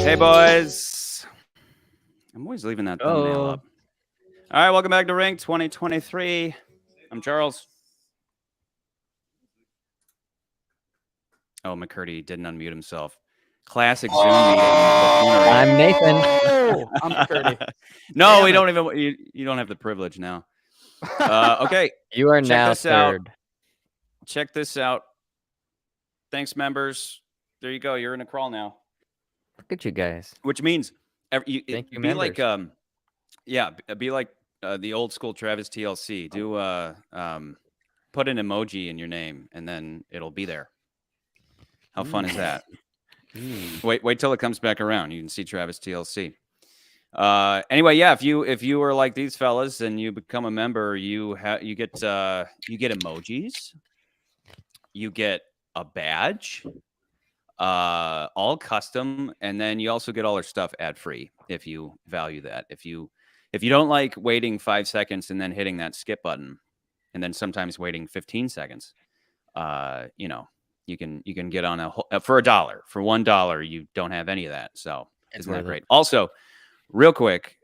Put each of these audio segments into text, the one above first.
Hey, boys. I'm always leaving that thumbnail up. All right, welcome back to Ring 2023. I'm Charles. Oh, McCurdy didn't unmute himself. Classic Zoom meeting. I'm Nathan. Oh, I'm McCurdy. No, Damn we it. don't even. You don't have the privilege now. Okay, You are check now this out. third. Check this out. Thanks, members. There you go. You're in a crawl now. Look at you guys. Which means Thank you, be like members. be like the old school Travis TLC. Do put an emoji in your name and then it'll be there. How fun is that? Wait till it comes back around. You can see Travis TLC. Anyway, yeah, if you are like these fellas and you become a member, you get emojis, you get a badge, all custom, and then you also get all our stuff ad-free if you value that. If you don't like waiting 5 seconds and then hitting that skip button, and then sometimes waiting 15 seconds, you can get on for $1. For $1, you don't have any of that. So isn't that great? Also, real quick,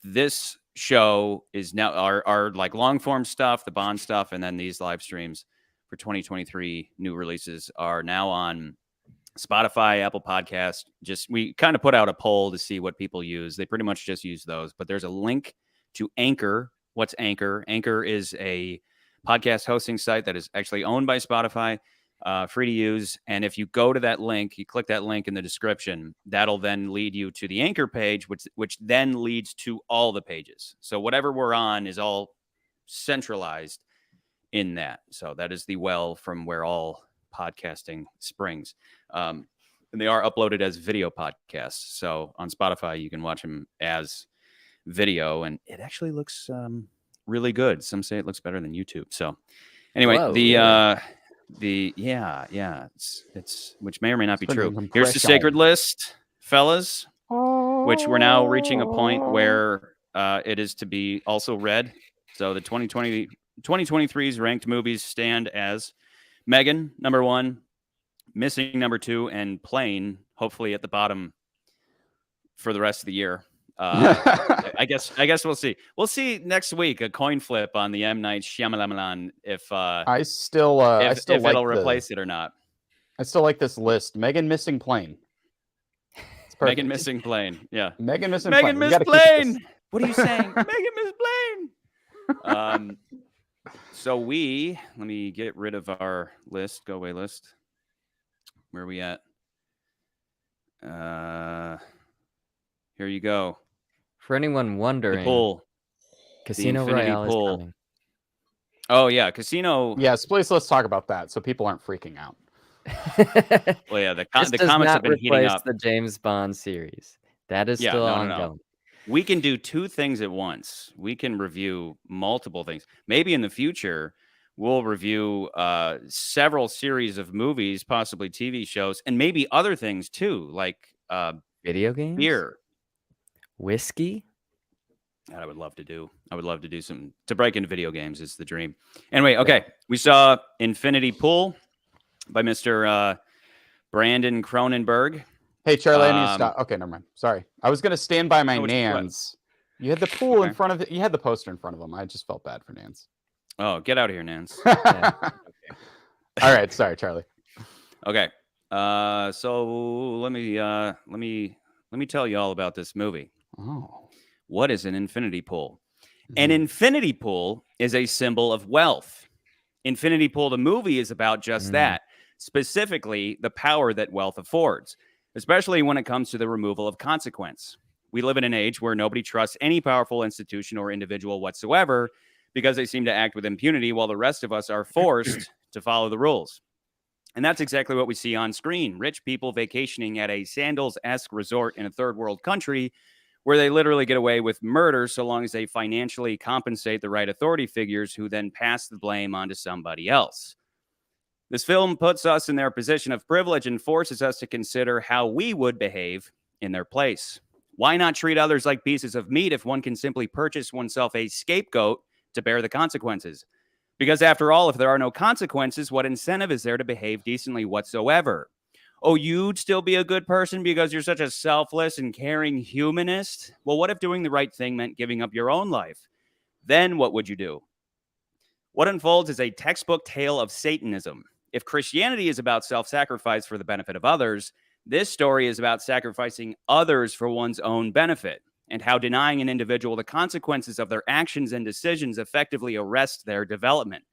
this show is now our like long form stuff, the Bond stuff, and then these live streams for 2023 new releases are now on Spotify, Apple Podcast. We kind of put out a poll to see what people use. They pretty much just use those, but there's a link to Anchor. What's Anchor? Anchor is a podcast hosting site that is actually owned by Spotify, free to use. And if you go to that link, you click that link in the description, that'll then lead you to the Anchor page, which then leads to all the pages. So whatever we're on is all centralized in that. So that is the well from where all podcasting springs. And they are uploaded as video podcasts. So on Spotify, you can watch them as video, and it actually looks really good. Some say it looks better than YouTube. So anyway, it's which may or may not be true. Here's the sacred list, fellas, which we're now reaching a point where it is to be also read. So the 2023's ranked movies stand as Megan, number 1, Missing, number 2, and Plane, hopefully at the bottom for the rest of the year. I guess we'll see. We'll see next week, a coin flip on the M. Night Shyamalan if it'll replace it or not. I still like this list. Megan Missing Plane. Megan Missing Plane. Yeah. Megan Missing Megan Plane. Miss Plane. What are you saying? Megan Miss Plane. So let me get rid of our list, go away list. Where are we at? Here you go. For anyone wondering, the pool. Casino Royale is coming. Oh yeah, Casino. Yes, please let's talk about that so people aren't freaking out. Well, yeah, the This does comments not have been heating replace up. the James Bond series. That is still ongoing. No. We can do 2 things at once. We can review multiple things. Maybe in the future, we'll review several series of movies, possibly TV shows, and maybe other things too, like Video games, beer, whiskey. That I would love to do. I would love to do some to break into video games. Is the dream. Anyway, okay. We saw Infinity Pool by Mr. Brandon Cronenberg. Hey, Charlie, I need to stop. Okay, never mind. Sorry. I was going to stand by my Nans. You had the pool in front of it. You had the poster in front of them. I just felt bad for Nans. Oh, get out of here, Nans. Okay. All right. Sorry, Charlie. Okay. So let me tell you all about this movie. Oh. What is an infinity pool? An infinity pool is a symbol of wealth. Infinity Pool, the movie, is about just that. Specifically, the power that wealth affords, especially when it comes to the removal of consequence. We live in an age where nobody trusts any powerful institution or individual whatsoever because they seem to act with impunity while the rest of us are forced to follow the rules. And that's exactly what we see on screen. Rich people vacationing at a Sandals-esque resort in a third world country where they literally get away with murder so long as they financially compensate the right authority figures who then pass the blame onto somebody else. This film puts us in their position of privilege and forces us to consider how we would behave in their place. Why not treat others like pieces of meat if one can simply purchase oneself a scapegoat to bear the consequences? Because after all, if there are no consequences, what incentive is there to behave decently whatsoever? oh, you'd still be a good person because you're such a selfless and caring humanist? Well, what if doing the right thing meant giving up your own life? Then what would you do? What unfolds is a textbook tale of Satanism. If Christianity is about self-sacrifice for the benefit of others, this story is about sacrificing others for one's own benefit, and how denying an individual the consequences of their actions and decisions effectively arrests their development.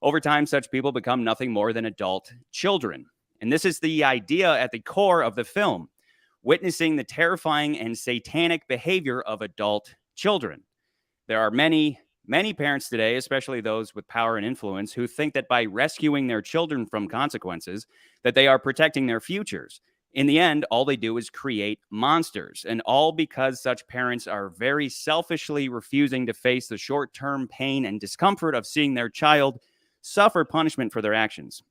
Over time, such people become nothing more than adult children. And this is the idea at the core of the film, witnessing the terrifying and satanic behavior of adult children. There are many parents today, especially those with power and influence, who think that by rescuing their children from consequences, that they are protecting their futures. In the end, all they do is create monsters, and all because such parents are very selfishly refusing to face the short-term pain and discomfort of seeing their child suffer punishment for their actions.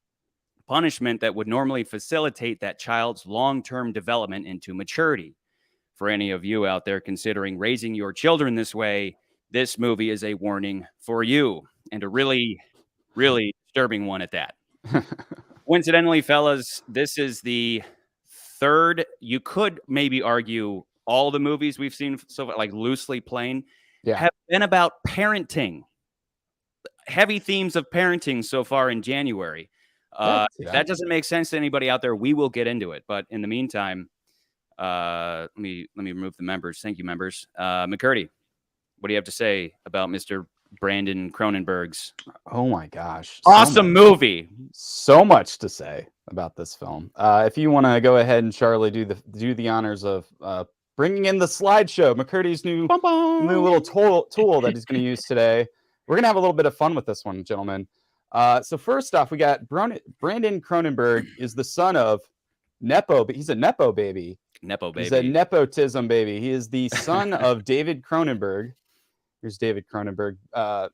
Punishment that would normally facilitate that child's long-term development into maturity. For any of you out there considering raising your children this way, this movie is a warning for you, and a really, really disturbing one at that. Coincidentally, fellas, this is the third, you could maybe argue all the movies we've seen so far, like loosely plain, have been about parenting. Heavy themes of parenting so far in January. If that doesn't make sense to anybody out there, we will get into it. But in the meantime, let me remove the members. Thank you, members. McCurdy, what do you have to say about Mr. Brandon Cronenberg's? Oh my gosh! Awesome movie. So much to say about this film. If you want to go ahead and Charlie do the honors of bringing in the slideshow, McCurdy's new little tool that he's going to use today. We're going to have a little bit of fun with this one, gentlemen. So first off, we got Brandon Cronenberg is the son of Nepo, but he's a Nepo baby. He's a nepotism baby. He is the son of David Cronenberg. Here's David Cronenberg.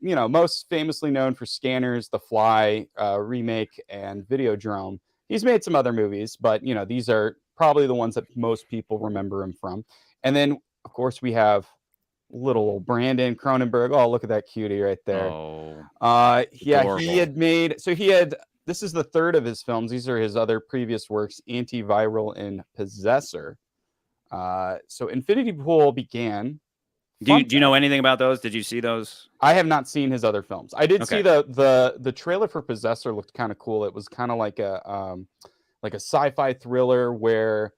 Most famously known for Scanners, The Fly remake, and Videodrome. He's made some other movies, but these are probably the ones that most people remember him from. And then, of course, we have little Brandon Cronenberg. Oh, look at that cutie right there. Oh, adorable. This is the third of his films. These are his other previous works, Antiviral and Possessor. So Infinity Pool began. Do you know anything about those? Did you see those? I have not seen his other films. I did see the trailer for Possessor looked kind of cool. It was kind of like a sci-fi thriller where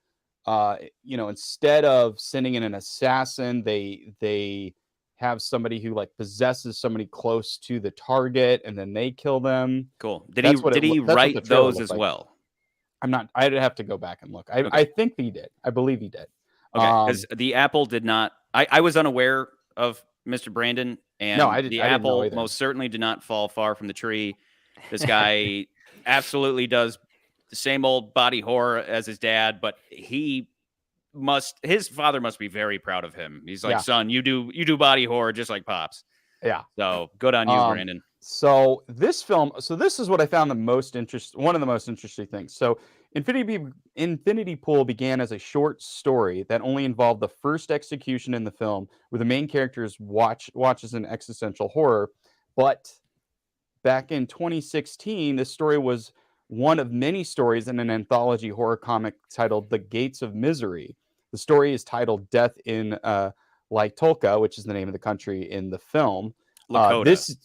instead of sending in an assassin, they have somebody who possesses somebody close to the target, and then they kill them. Cool. Did he write those as well? I'd have to go back and look. I think he did. I believe he did. Okay, because the Apple did not. I was unaware of Mr. Brandon, and the Apple most certainly did not fall far from the tree. This guy absolutely does the same old body horror as his dad, but his father must be very proud of him. He's like, son, you do body horror just like Pops. Yeah. So good on you, Brandon. So this is what I found one of the most interesting things. So Infinity Pool began as a short story that only involved the first execution in the film, where the main characters watches an existential horror. But back in 2016, this story was one of many stories in an anthology horror comic titled The Gates of Misery. The story is titled Death in Laetolka, which is the name of the country in the film. Lakota.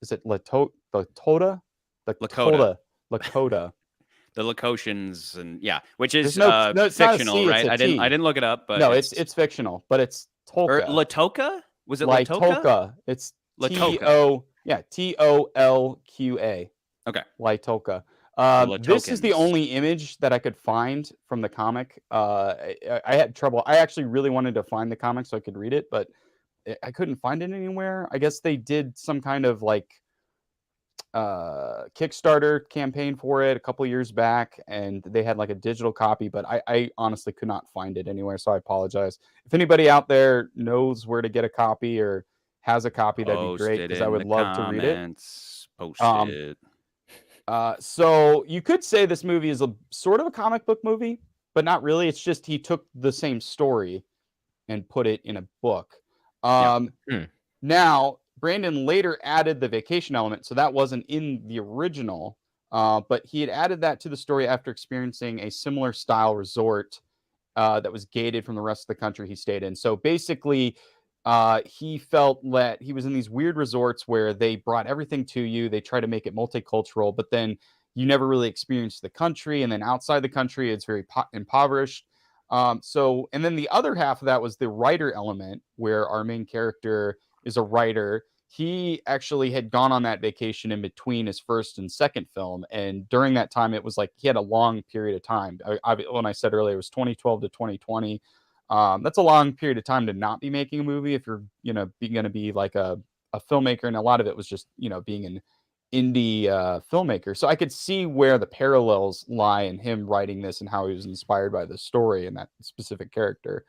Is it Lakota? Lakota. The Lakotans, and which is fictional, right? I didn't look it up, but no, it's fictional, but it's Tolka. Latoka? Was it Laetolka? It's Latoka. Tolqa. Okay. Laetolka. This is the only image that I could find from the comic. I had trouble. I actually really wanted to find the comic so I could read it, but I couldn't find it anywhere. I guess they did some kind of Kickstarter campaign for it a couple years back, and they had a digital copy, but I honestly could not find it anywhere, so I apologize. If anybody out there knows where to get a copy or has a copy, that'd be great, because I would love to read it. Post it. So you could say this movie is a sort of a comic book movie, but not really. It's just he took the same story and put it in a book. Now, Brandon later added the vacation element, so that wasn't in the original But he had added that to the story after experiencing a similar style resort that was gated from the rest of the country he stayed in. So basically, he felt that he was in these weird resorts where they brought everything to you. They try to make it multicultural, but then you never really experience the country. And then outside the country, it's very impoverished. And then the other half of that was the writer element, where our main character is a writer. He actually had gone on that vacation in between his first and second film, and during that time, it was like he had a long period of time. When I said earlier, it was 2012 to 2020. That's a long period of time to not be making a movie if you're, going to be like a filmmaker, and a lot of it was just, being an indie filmmaker. So I could see where the parallels lie in him writing this and how he was inspired by the story and that specific character.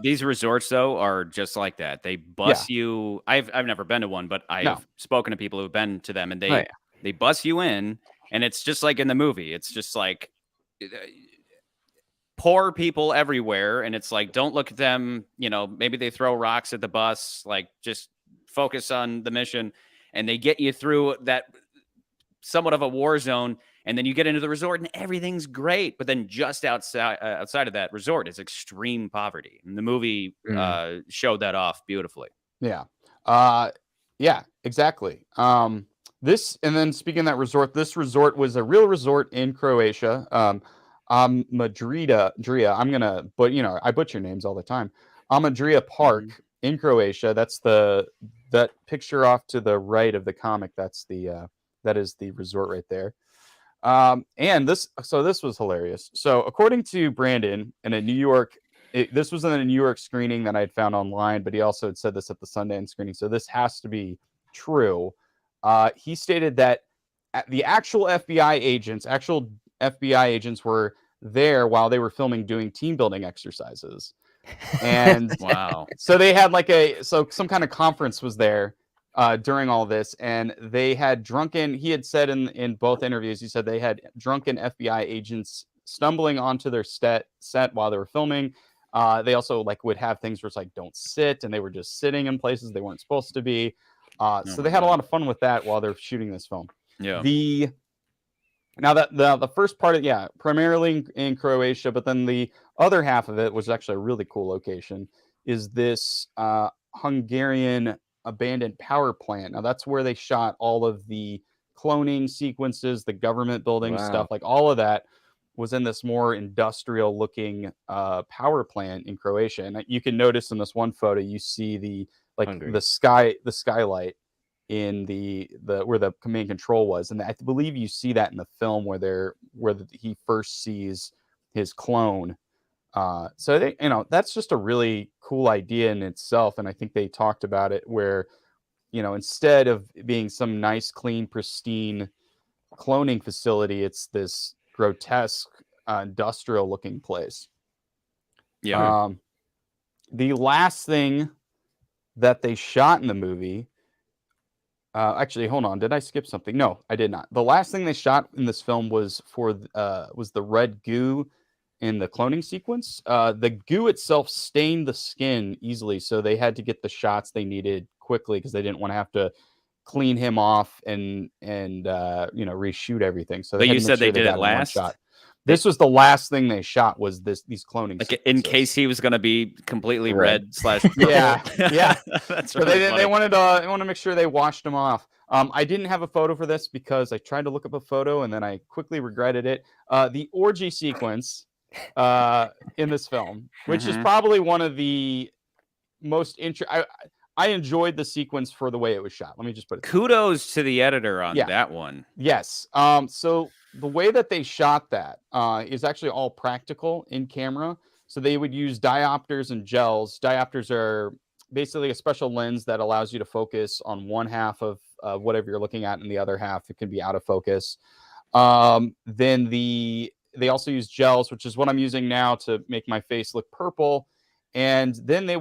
These resorts though are just like that. They bus you. I've never been to one, but I've spoken to people who've been to them, and they bus you in, and it's just like in the movie. It's just like poor people everywhere, and it's like, don't look at them. Maybe they throw rocks at the bus. Like, just focus on the mission, and they get you through that somewhat of a war zone. And then you get into the resort and everything's great. But then just outside of that resort is extreme poverty. And the movie showed that off beautifully. Yeah. Yeah, exactly. And then speaking of that resort, this resort was a real resort in Croatia. Madrida, but I butcher names all the time. Amadria Park in Croatia. That's that picture off to the right of the comic. That is the resort right there. And this was hilarious. So according to Brandon, in a New York, this was in a New York screening that I'd found online, but he also had said this at the Sundance screening. So this has to be true. He stated that the actual FBI agents were there while they were filming, doing team building exercises. And wow. So they had some kind of conference was there during all this, and they had he had said in both interviews, he said they had drunken FBI agents stumbling onto their set while they were filming. They also would have things where it's like, don't sit, and they were just sitting in places they weren't supposed to be. So they had a lot of fun with that while they're shooting this film. Yeah. Now that the first part of primarily in Croatia, but then the other half of it was actually a really cool location, is this Hungarian abandoned power plant. Now that's where they shot all of the cloning sequences, the government building stuff, like all of that was in this more industrial looking power plant in Croatia. And you can notice in this one photo, you see the skylight in the where the command control was, and I believe you see that in the film where he first sees his clone. So that's just a really cool idea in itself, and I think they talked about it where instead of being some nice, clean, pristine cloning facility, it's this grotesque industrial looking place. Yeah. The last thing that they shot in the movie. Actually, hold on. Did I skip something? No, I did not. The last thing they shot in this film was the red goo in the cloning sequence. The goo itself stained the skin easily, so they had to get the shots they needed quickly because they didn't want to have to clean him off and reshoot everything. So you said they did it last. This was the last thing they shot, was these cloning sequences. In case he was going to be completely red / yeah. That's so really they wanted to make sure they washed him off. I didn't have a photo for this because I tried to look up a photo and then I quickly regretted it. The orgy sequence in this film, which is probably one of the most I enjoyed the sequence for the way it was shot. Let me just put it. Kudos to the editor on that one. Yes. So the way that they shot that is actually all practical in camera. So they would use diopters and gels. Diopters are basically a special lens that allows you to focus on one half of whatever you're looking at, and the other half it can be out of focus. Then they also use gels, which is what I'm using now to make my face look purple. And then they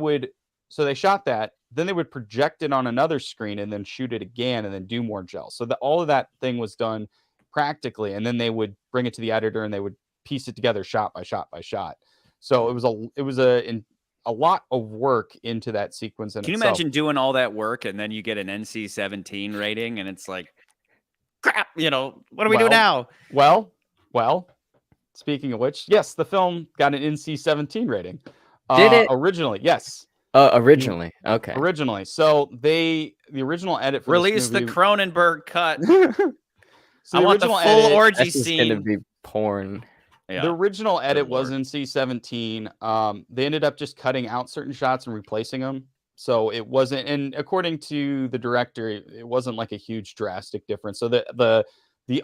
shot that. Then they would project it on another screen and then shoot it again and then do more gels. So all of that thing was done practically, and then they would bring it to the editor and they would piece it together shot by shot by shot. So it was a lot of work into that sequence. Can you imagine doing all that work and then you get an NC-17 rating and it's like, crap. What do we do now? Well. Speaking of which, yes, the film got an NC-17 rating. Did it? Originally? Yes. Originally. Okay. Originally. So the original edit for Release this movie... the Cronenberg cut. So I want the full orgy scene. Going to be porn. Yeah. The original edit was NC-17. They ended up just cutting out certain shots and replacing them. So it wasn't, and according to the director, it wasn't like a huge drastic difference. So the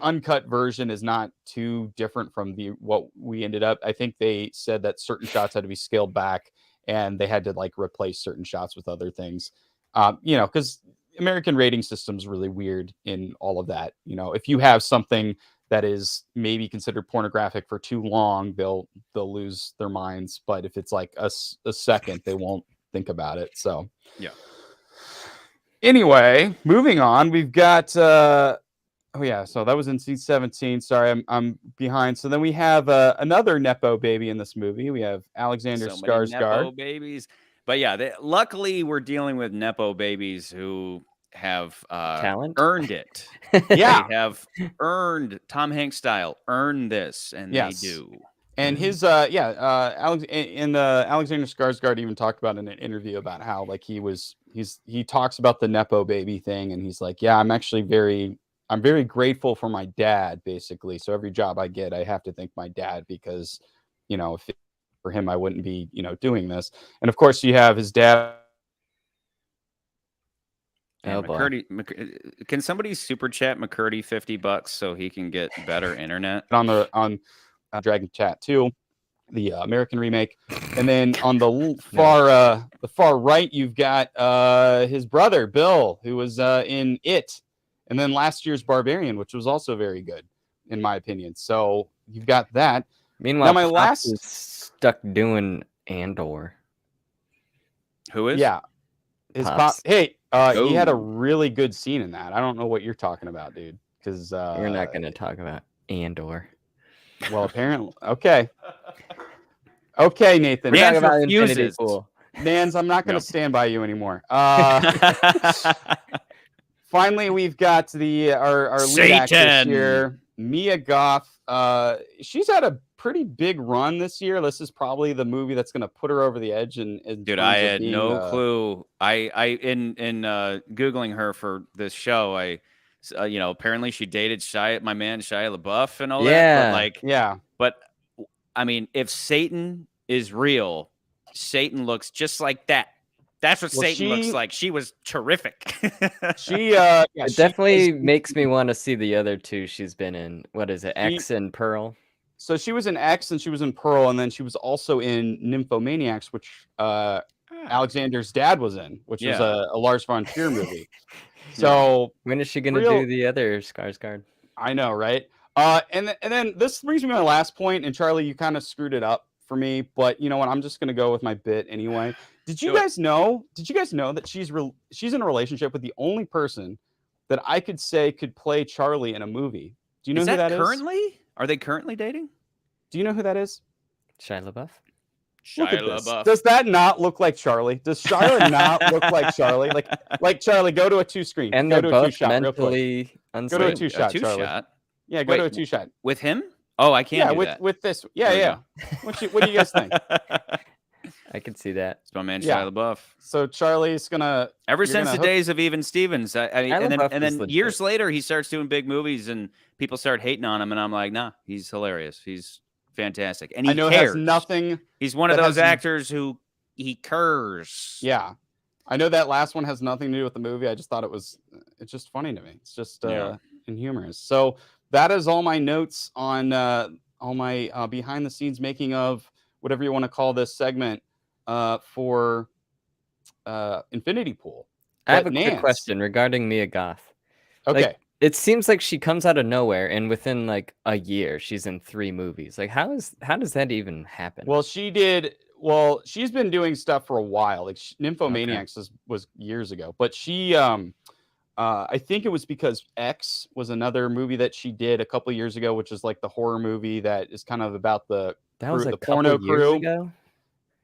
uncut version is not too different from what we ended up. I think they said that certain shots had to be scaled back and they had to like replace certain shots with other things. Because American rating system's really weird in all of that. If you have something that is maybe considered pornographic for too long, they'll lose their minds. But if it's like a second, they won't think about it. So yeah. Anyway, moving on, we've got oh yeah, so that was in NC-17. Sorry, I'm behind. So then we have another Nepo baby in this movie. We have Alexander Skarsgård. Nepo babies. But yeah, luckily we're dealing with Nepo babies who have talent, earned it. Yeah, they have earned, Tom Hanks style, earned this, and they do. And his Alexander Skarsgård even talked about in an interview about how like he talks about the Nepo baby thing, and he's like, yeah, I'm very grateful for my dad, basically. So every job I get, I have to thank my dad because, if for him, I wouldn't be, doing this. And of course, you have his dad. Oh, McCurdy, can somebody super chat McCurdy $50 so he can get better internet on Dragon Chat 2, the American remake, and then on the far right, you've got his brother Bill, who was in It. And then last year's Barbarian, which was also very good, in my opinion. So you've got that. Meanwhile, my last is stuck doing Andor. Who is? Yeah, his pop. Hey, he had a really good scene in that. I don't know what you're talking about, dude. Because you're not going to talk about Andor. Well, apparently, okay, Nathan. We're talking about Infinity Pool. Nans, I'm not going to stand by you anymore. Finally, we've got our lead actress here, Mia Goth. She's had a pretty big run this year. This is probably the movie that's going to put her over the edge. Dude, I had no clue. In Googling her for this show, apparently she dated my man Shia LaBeouf and all that. But I mean, if Satan is real, Satan looks just like that. That's what Satan looks like. She was terrific. It definitely makes me want to see the other two she's been in. What is it? X and Pearl? So she was in X and she was in Pearl, and then she was also in Nymphomaniacs, which Alexander's dad was in, which was a Lars von Trier movie. So when is she going to do the other Skarsgård? I know, right? And then this brings me to my last point, and Charlie, you kind of screwed it up for me, but you know what? I'm just going to go with my bit anyway. Did you guys know that she's in a relationship with the only person that I could say could play Charlie in a movie? Do you know who that is? Currently? Are they currently dating? Do you know who that is? Shia LaBeouf. Look at this. Does that not look like Charlie? Does Charlie not look like Charlie? Like Charlie, go to a 2-screen. And go they're to a both 2-shot. mentally unstable. Go to a 2-shot, Charlie. Yeah, go to a 2-shot. With him? Oh, I can't do that. With this. Yeah. What do you guys think? I can see that. It's my man Shia LaBeouf. So Charlie's gonna. Ever since the days of Even Stevens, and then years later, he starts doing big movies, and people start hating on him, and I'm like, nah, he's hilarious. He's fantastic, and he cares. It has nothing. He's one of those actors who he cares. Yeah, I know that last one has nothing to do with the movie. I just thought it's just funny to me. It's just and humorous. So that is all my notes on all my behind the scenes making of whatever you want to call this segment. For Infinity Pool. I have a quick question regarding Mia Goth. Okay. It seems like she comes out of nowhere, and within like a year, she's in 3 movies. Like, how does that even happen? Well, she's been doing stuff for a while. Like Nymphomaniacs was years ago, but she, I think it was because X was another movie that she did a couple years ago, which is like the horror movie that is kind of about the porno crew. Ago?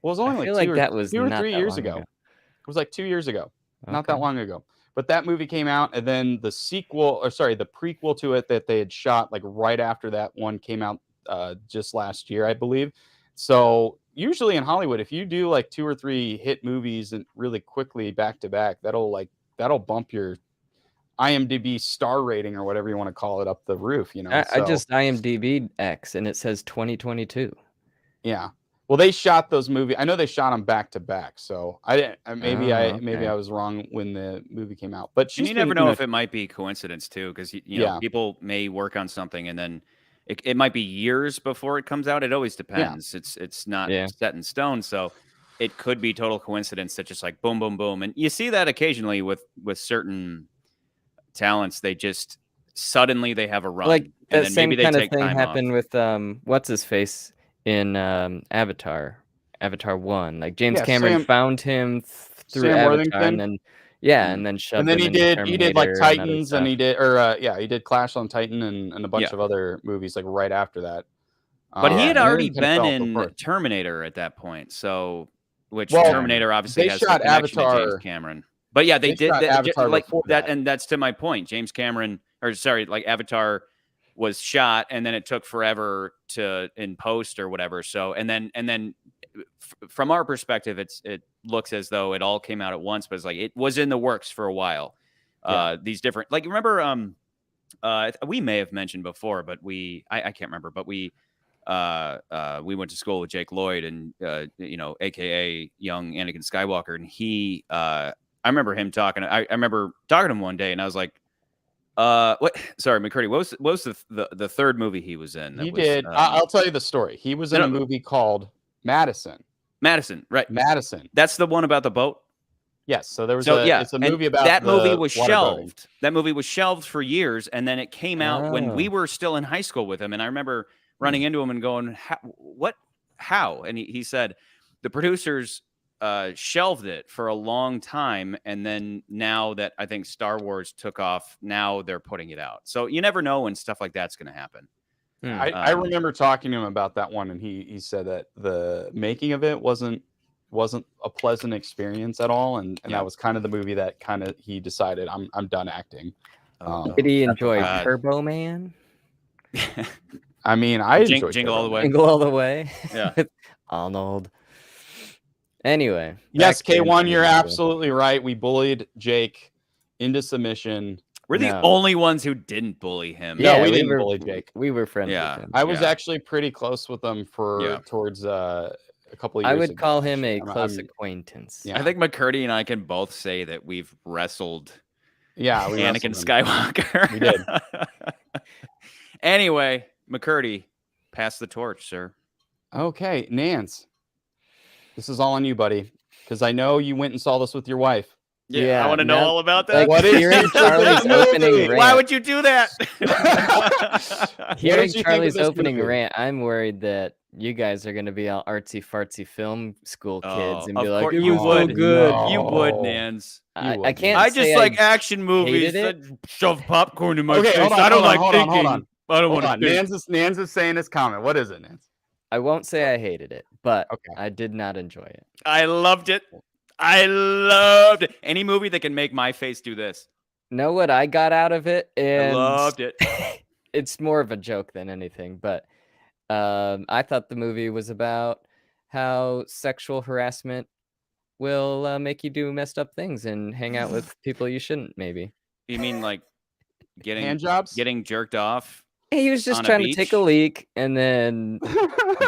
Well, it was only that was 2 or 3 years ago. It was like 2 years ago, not that long ago. But that movie came out, and then the prequel to it that they had shot like right after that one came out just last year, I believe. So usually in Hollywood, if you do like 2 or 3 hit movies and really quickly back to back, that'll bump your IMDb star rating or whatever you want to call it up the roof, you know. I just IMDb X and it says 2022. Yeah. Well, they shot those movies. I know they shot them back to back. So maybe okay. I was wrong when the movie came out. But And you never know if it might be coincidence too, because you know people may work on something and then it might be years before it comes out. It always depends. It's not set in stone, so it could be total coincidence that just like boom, boom, boom, and you see that occasionally with certain talents. They just suddenly they have a run, Like and that then same maybe they kind of take thing time happened off. with what's his face in Avatar 1. Like James Yeah, Cameron Sam- found him through Sam Avatar, Worthington. and then and then shoved And then him into he did like Terminator and other Titans, and stuff. he did Clash on Titan and a bunch of other movies like right after that. But he had and already everything kinda been fell off the in course. Terminator at that point, so Well, Terminator obviously they has the shot connection to James Avatar. Cameron. But yeah, they They did shot Avatar like before that, that. and that's to my point. James Cameron, like Avatar was shot, and then it took forever in post or whatever. So and then from our perspective, it looks as though it all came out at once, but it's like it was in the works for a while. These different, like, remember, we may have mentioned before, but I can't remember, but we went to school with Jake Lloyd, and AKA young Anakin Skywalker, and he I remember him talking. I remember talking to him one day, and I was like, what? Sorry, McCurdy. What was the third movie he was in? He did. I'll tell you the story. He was in a movie called Madison. Madison, right? Madison. That's the one about the boat. Yes. So there was it's a movie about that movie was waterboating. shelved. That movie was shelved for years, and then it came out when we were still in high school with him. And I remember running into him and going, How? And he said the producers shelved it for a long time, and then now that I think Star Wars took off, now they're putting it out. So you never know when stuff like that's going to happen. I remember talking to him about that one, and he said that the making of it wasn't a pleasant experience at all, and that was kind of the movie that he decided I'm done acting. Did he enjoy Turbo Man? I mean, I enjoyed Jingle All the Way. Jingle All the Way. Yeah. Arnold. Anyway. Yes, K1, you're absolutely right. We bullied Jake into submission. We're the only ones who didn't bully him. Yeah, we didn't bully Jake. We were friends with him. I was actually pretty close with him towards a couple of years I would ago, call him a close acquaintance. Yeah. I think McCurdy and I can both say that we've wrestled Anakin wrestled Skywalker. We did. Anyway, McCurdy, pass the torch, sir. Okay, Nance. This is all on you, buddy, because I know you went and saw this with your wife. Yeah, I want to know all about that. Like, what is hearing Charlie's opening rant? Why would you do that? Hearing Charlie's opening rant, I'm worried that you guys are going to be all artsy fartsy film school kids and be like, "You would, so good." No. You would, Nance. I can't. I just like action movies hated that shove popcorn in my face. Hold on, I don't hold on, like hold on, thinking. hold on. I don't want to. Nance is saying his comment. What is it, Nance? I won't say I hated it, but I did not enjoy it. I loved it. I loved it. Any movie that can make my face do this. Know what I got out of it? And I loved it. It's more of a joke than anything, but I thought the movie was about how sexual harassment will make you do messed up things and hang out with people you shouldn't, maybe. You mean like getting hand jobs? Getting jerked off? He was just trying to take a leak, and then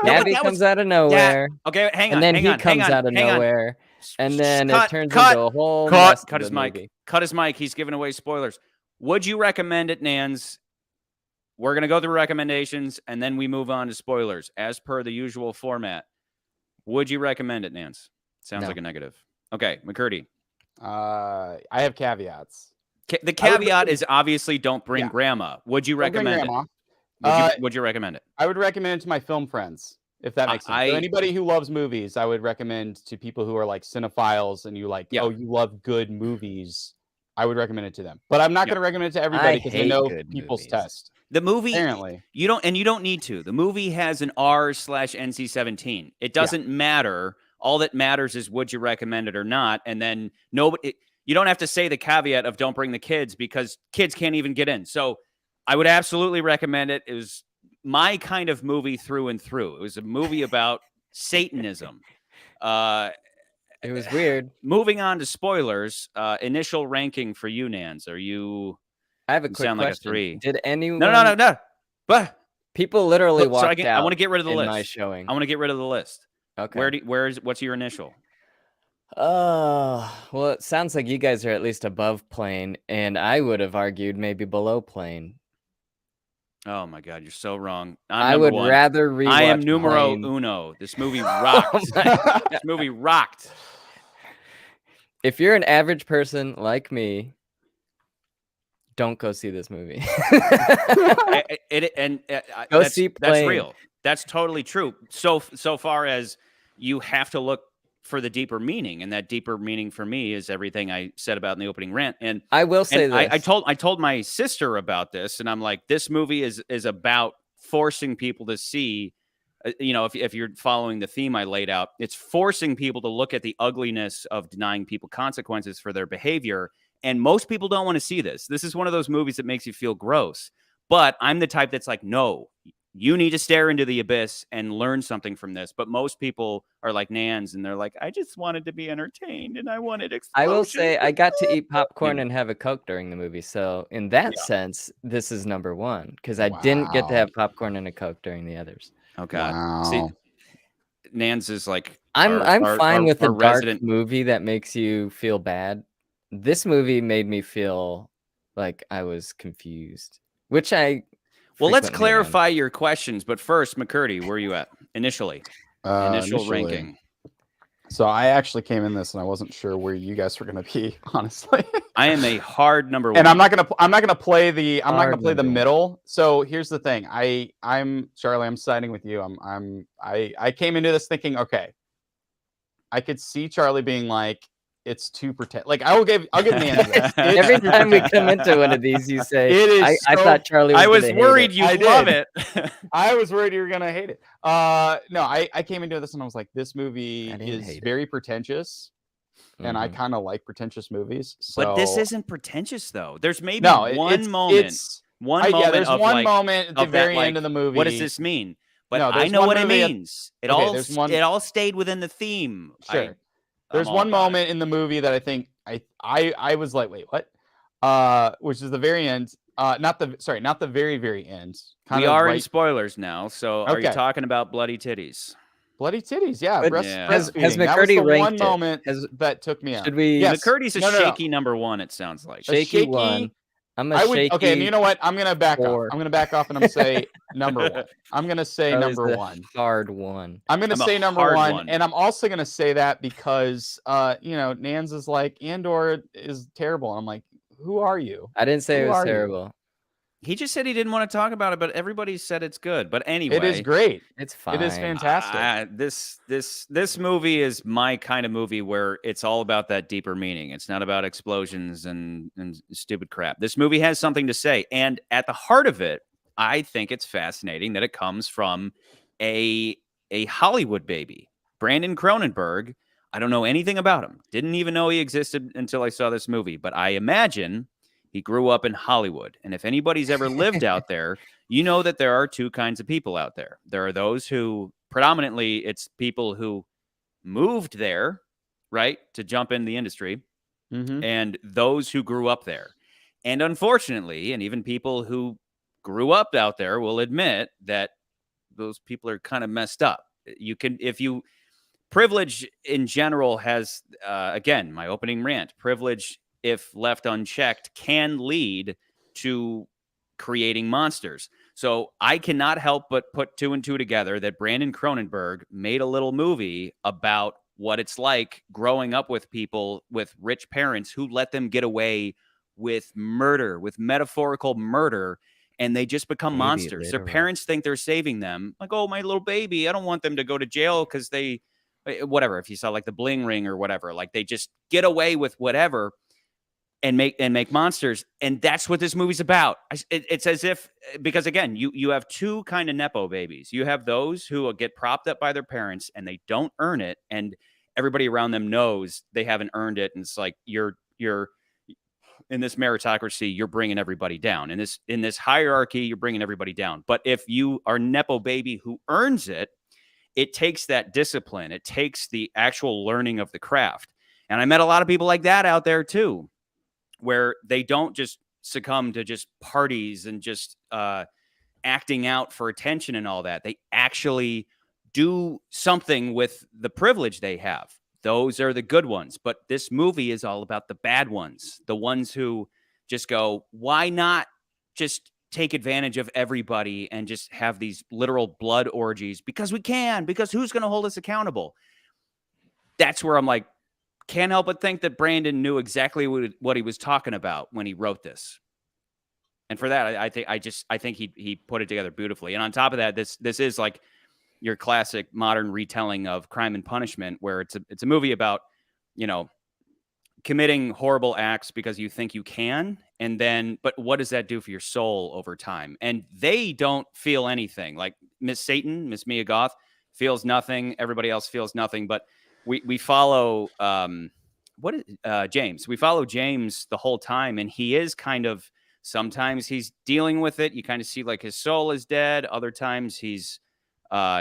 Gabby comes out of nowhere. Okay, hang on. And then hang he on, comes hang on, out of hang on. nowhere, and then it turns into a whole cut mess his of the mic. movie. Cut his mic. He's giving away spoilers. Would you recommend it, Nans? We're gonna go through recommendations, and then we move on to spoilers, as per the usual format. Would you recommend it, Nance? Sounds like a negative. Okay, McCurdy. I have caveats. The caveat is obviously don't bring grandma. Would you recommend it? Would you recommend it? I would recommend it to my film friends, if that makes sense. So anybody who loves movies, I would recommend to people who are like cinephiles and you like, you love good movies. I would recommend it to them. But I'm not going to recommend it to everybody because I know people's test. The movie, apparently, you don't need to. The movie has an R/NC-17. It doesn't matter. All that matters is would you recommend it or not, and then nobody. you don't have to say the caveat of don't bring the kids because kids can't even get in. So I would absolutely recommend it. It was my kind of movie through and through. It was a movie about Satanism. It was weird. Moving on to spoilers, initial ranking for you, Nans. Are you? I have a You quick sound like a question. 3. Did anyone? No. But People literally look, so walked out. I want to get rid of the in list. my showing. I want to get rid of the list. Okay. What's your initial? Well, it sounds like you guys are at least above plane, and I would have argued maybe below plane. Oh my God, you're so wrong. I number would 1. rather rewatch I am numero Plane. uno. This movie rocked. Oh my This movie rocked. If you're an average person like me, don't go see this movie. Go see That's Plane. real. That's totally true. So far as you have to look for the deeper meaning, and that deeper meaning for me is everything I said about in the opening rant. And I will say this. I told my sister about this, and I'm like, this movie is about forcing people to see. If you're following the theme I laid out, it's forcing people to look at the ugliness of denying people consequences for their behavior. And most people don't want to see this. This is one of those movies that makes you feel gross. But I'm the type that's like, no, you need to stare into the abyss and learn something from this. But most people are like Nans, and they're like, I just wanted to be entertained, and I wanted explosions. I will say I got to eat popcorn and have a Coke during the movie. So in that sense, this is number 1 because I didn't get to have popcorn and a Coke during the others. Oh God! Wow. See, Nans is like I'm fine with a dark resident movie that makes you feel bad. This movie made me feel like I was confused, which I. Well, let's frequently am. clarify your questions, but first, McCurdy, where are you at initially? Initial ranking. So I actually came in this and I wasn't sure where you guys were going to be, honestly. I am a hard number 1. And I'm not gonna play the number middle. So here's the thing. I'm Charlie. I'm siding with you. I came into this thinking, okay, I could see Charlie being like, it's too pretend. Like I'll give Nans this. Every time we come into one of these, you say, It is I thought Charlie was I was gonna hate worried it. you'd love it. I was worried you were gonna hate it. No, I came into this and I was like, this movie is very pretentious, and I kind of like pretentious movies. So... But this isn't pretentious though. There's maybe one moment. Yeah, there's one moment at the very end of the movie. What does this mean? But No, I know what it means. It Okay, all stayed within the theme. Sure. There's one moment in the movie that I think I was like, wait, what? Which is the very end. Not the very, very end. We are in spoilers now. So are you Okay. talking about bloody titties? Bloody titties, yeah. But Breastfeeding. has That was McCurdy the one ranked it? moment that took me out. Should we? Yes. McCurdy's a No. shaky number 1. It sounds like. Shaky 1. I'm a shaky. Okay, and you know what? I'm gonna back 4. off. I'm gonna back off and I'm gonna say number 1. I'm gonna say Charlie's number the 1. Hard 1. I'm gonna I'm a say number hard 1, one. and I'm also gonna say that because Nans is like, Andor is terrible. And I'm like, who are you? I didn't say Who it was are you? terrible. He just said he didn't want to talk about it, but everybody said it's good. But anyway, It is great. It's fine. It is fantastic. This movie is my kind of movie where it's all about that deeper meaning. It's not about explosions and stupid crap. This movie has something to say, and at the heart of it, I think it's fascinating that it comes from a Hollywood baby, Brandon Cronenberg. I don't know anything about him. Didn't even know he existed until I saw this movie. But I imagine he grew up in Hollywood. And if anybody's ever lived out there, you know that there are 2 kinds of people out there. There are those who predominantly it's people who moved there, right, to jump in the industry, and those who grew up there. And unfortunately, and even people who grew up out there will admit that those people are kind of messed up. Privilege in general has, again, my opening rant, privilege, if left unchecked, can lead to creating monsters. So I cannot help but put 2 and 2 together that Brandon Cronenberg made a little movie about what it's like growing up with people with rich parents who let them get away with murder, with metaphorical murder, and they just become monsters. Their parents think they're saving them. Like, oh, my little baby, I don't want them to go to jail because they, whatever, if you saw like the Bling Ring or whatever, like they just get away with whatever and make monsters. And that's what this movie's about. It's as if, because again, you have 2 kind of Nepo babies. You have those who will get propped up by their parents and they don't earn it. And everybody around them knows they haven't earned it. And it's like, you're in this meritocracy, you're bringing everybody down. In this hierarchy, you're bringing everybody down. But if you are Nepo baby who earns it, it takes that discipline. It takes the actual learning of the craft. And I met a lot of people like that out there too, where they don't just succumb to just parties and just acting out for attention and all that. They actually do something with the privilege they have. Those are the good ones. But this movie is all about the bad ones, the ones who just go, why not just take advantage of everybody and just have these literal blood orgies because we can, because who's going to hold us accountable? That's where I'm like, can't help but think that Brandon knew exactly what he was talking about when he wrote this. And for that, I think he put it together beautifully. And on top of that, this is like your classic modern retelling of Crime and Punishment, where it's a movie about, committing horrible acts because you think you can. And then, but what does that do for your soul over time? And they don't feel anything. Like Miss Mia Goth, feels nothing. Everybody else feels nothing. But we follow James. We follow James the whole time, and he is kind of, sometimes he's dealing with it. You kind of see like his soul is dead. Other times he's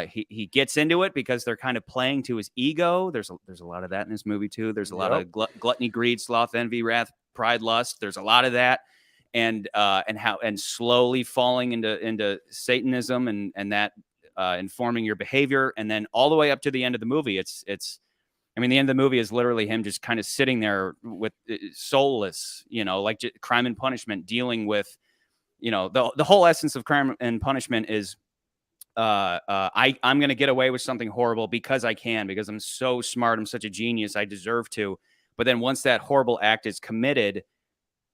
he gets into it because they're kind of playing to his ego. There's a lot of that in this movie too. There's a lot of gluttony, greed, sloth, envy, wrath, pride, lust. There's a lot of that, and slowly falling into Satanism and that informing your behavior, and then all the way up to the end of the movie. I mean, the end of the movie is literally him just kind of sitting there with soulless, like Crime and Punishment, dealing with, the whole essence of Crime and Punishment is, I'm going to get away with something horrible because I can, because I'm so smart. I'm such a genius. I deserve to. But then once that horrible act is committed,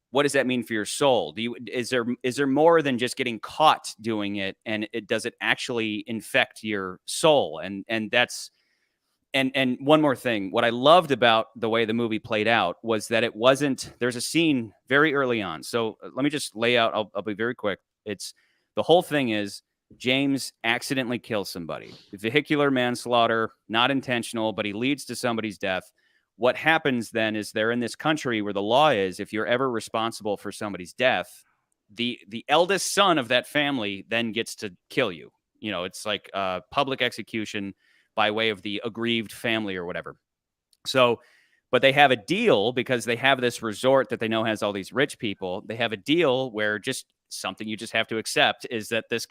what does that mean for your soul? Is there more than just getting caught doing it? And does it actually infect your soul? And that's, and one more thing, what I loved about the way the movie played out was that it wasn't, there's a scene very early on. So let me just lay out, I'll be very quick. The whole thing is, James accidentally kills somebody. Vehicular manslaughter, not intentional, but he leads to somebody's death. What happens then is they're in this country where the law is, if you're ever responsible for somebody's death, the eldest son of that family then gets to kill you. It's like public execution by way of the aggrieved family or whatever. So, but they have a deal because they have this resort that they know has all these rich people. They have a deal where just something you just have to accept is that this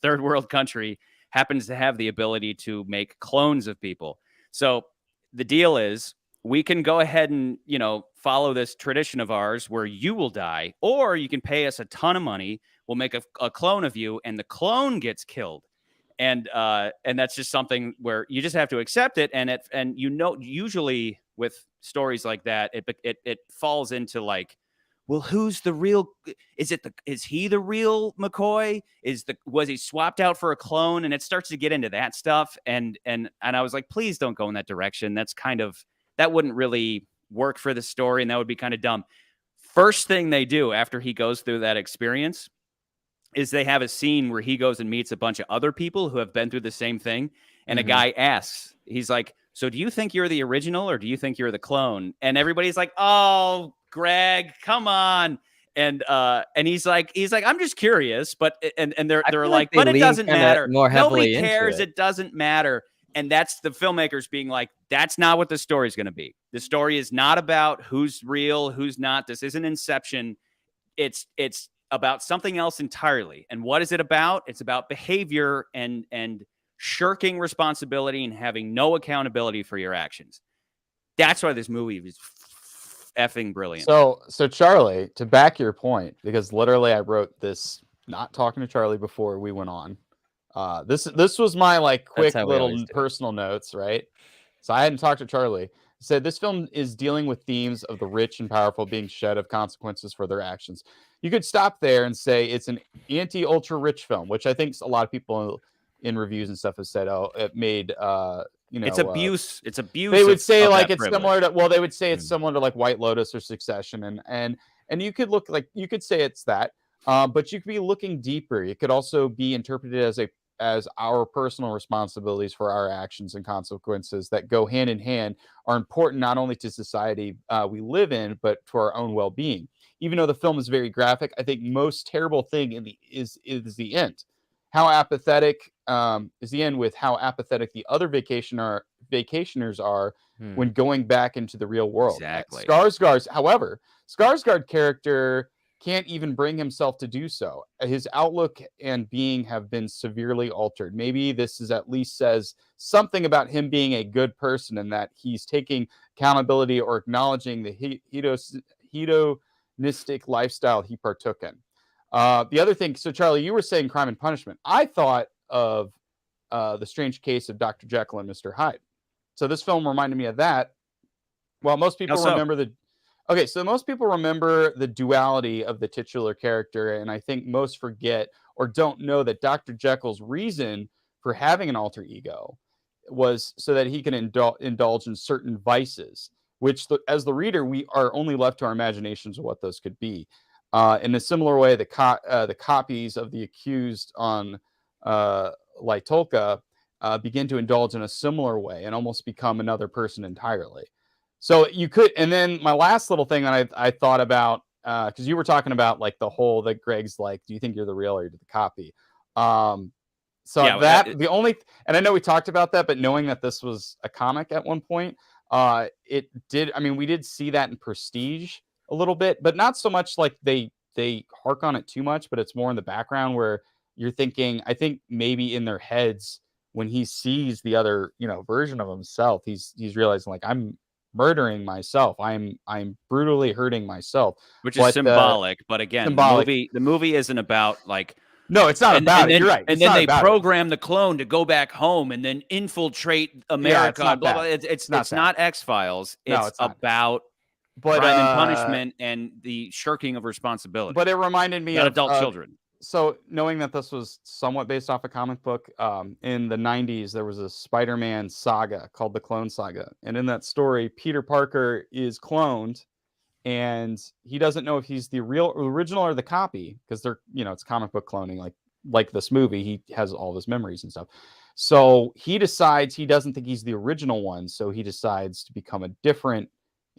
third world country happens to have the ability to make clones of people. So the deal is, we can go ahead and, follow this tradition of ours where you will die, or you can pay us a ton of money. We'll make a clone of you, and the clone gets killed. And that's just something where you just have to accept it. And usually with stories like that, it falls into like, well, who's the real? Is he the real McCoy? Was he swapped out for a clone? And it starts to get into that stuff. And I was like, please don't go in that direction. That wouldn't really work for the story, and that would be kind of dumb. First thing they do after he goes through that experience is they have a scene where he goes and meets a bunch of other people who have been through the same thing. And a guy asks, he's like, so do you think you're the original or do you think you're the clone? And everybody's like, oh, Greg, come on. And he's like, I'm just curious, but they're like, but it doesn't matter. Nobody cares. It doesn't matter. And that's the filmmakers being like, that's not what the story is going to be. The story is not about who's real, who's not. This isn't Inception. It's about something else entirely. And what is it about? It's about behavior and shirking responsibility and having no accountability for your actions. That's why this movie is effing brilliant. So Charlie, to back your point, because literally I wrote this not talking to Charlie before we went on. This was my like quick little personal notes, right? So I hadn't talked to Charlie. Said this film is dealing with themes of the rich and powerful being shed of consequences for their actions. You could stop there and say it's an anti-ultra rich film, which I think a lot of people in reviews and stuff have said, oh, it made it's abuse. It's abuse. They would say like it's similar to, well, they would say it's similar to like White Lotus or Succession, and you could look like, you could say it's that, but you could be looking deeper. It could also be interpreted as our personal responsibilities for our actions and consequences that go hand in hand are important not only to society we live in, but to our own well-being. Even though the film is very graphic, I think most terrible thing is the end. How apathetic is the end with how apathetic the other vacationers are when going back into the real world. Exactly. However, Skarsgård character can't even bring himself to do so. His outlook and being have been severely altered. Maybe this is at least says something about him being a good person and that he's taking accountability or acknowledging the hedonistic lifestyle he partook in. The other thing, so Charlie, you were saying Crime and Punishment. I thought of The Strange Case of Dr. Jekyll and Mr. Hyde. So this film reminded me of that. Well, most people remember most people remember the duality of the titular character, and I think most forget or don't know that Dr. Jekyll's reason for having an alter ego was so that he can indulge in certain vices, which as the reader, we are only left to our imaginations of what those could be. In a similar way, the copies of the accused on Lytolka begin to indulge in a similar way and almost become another person entirely. So you could, and then my last little thing that I thought about, because you were talking about like the whole that Greg's like, do you think you're the real or you're the copy? And I know we talked about that, but knowing that this was a comic at one point, we did see that in Prestige a little bit, but not so much like they hark on it too much, but it's more in the background where you're thinking, I think maybe in their heads when he sees the other, version of himself, he's realizing like, I'm murdering myself. I'm brutally hurting myself, which is symbolic. But again, the movie isn't about like. No, it's not about it. You're right. And then they program the clone to go back home and then infiltrate America. Yeah, blah, blah. It's not X-Files. It's about crime and punishment and the shirking of responsibility. But it reminded me of adult children. So knowing that this was somewhat based off a comic book, in the 90s, there was a Spider-Man saga called the Clone Saga. And in that story, Peter Parker is cloned and he doesn't know if he's the original or the copy because they're, it's comic book cloning like this movie. He has all of his memories and stuff. So he decides he doesn't think he's the original one. So he decides to become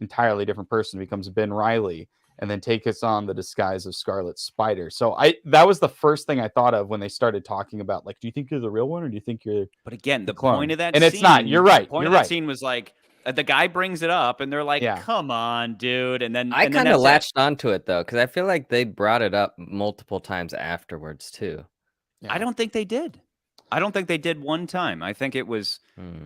entirely different person, becomes Ben Reilly, and then take us on the disguise of Scarlet Spider. So that was the first thing I thought of when they started talking about, like, do you think you're the real one or do you think you're But again, the clone? Point of that and scene... it's not. You're right. The point of that scene was like, the guy brings it up and they're like, come on, dude. And then I kind of latched onto it, though, because I feel like they brought it up multiple times afterwards, too. Yeah. I don't think they did. I don't think they did one time. I think it was...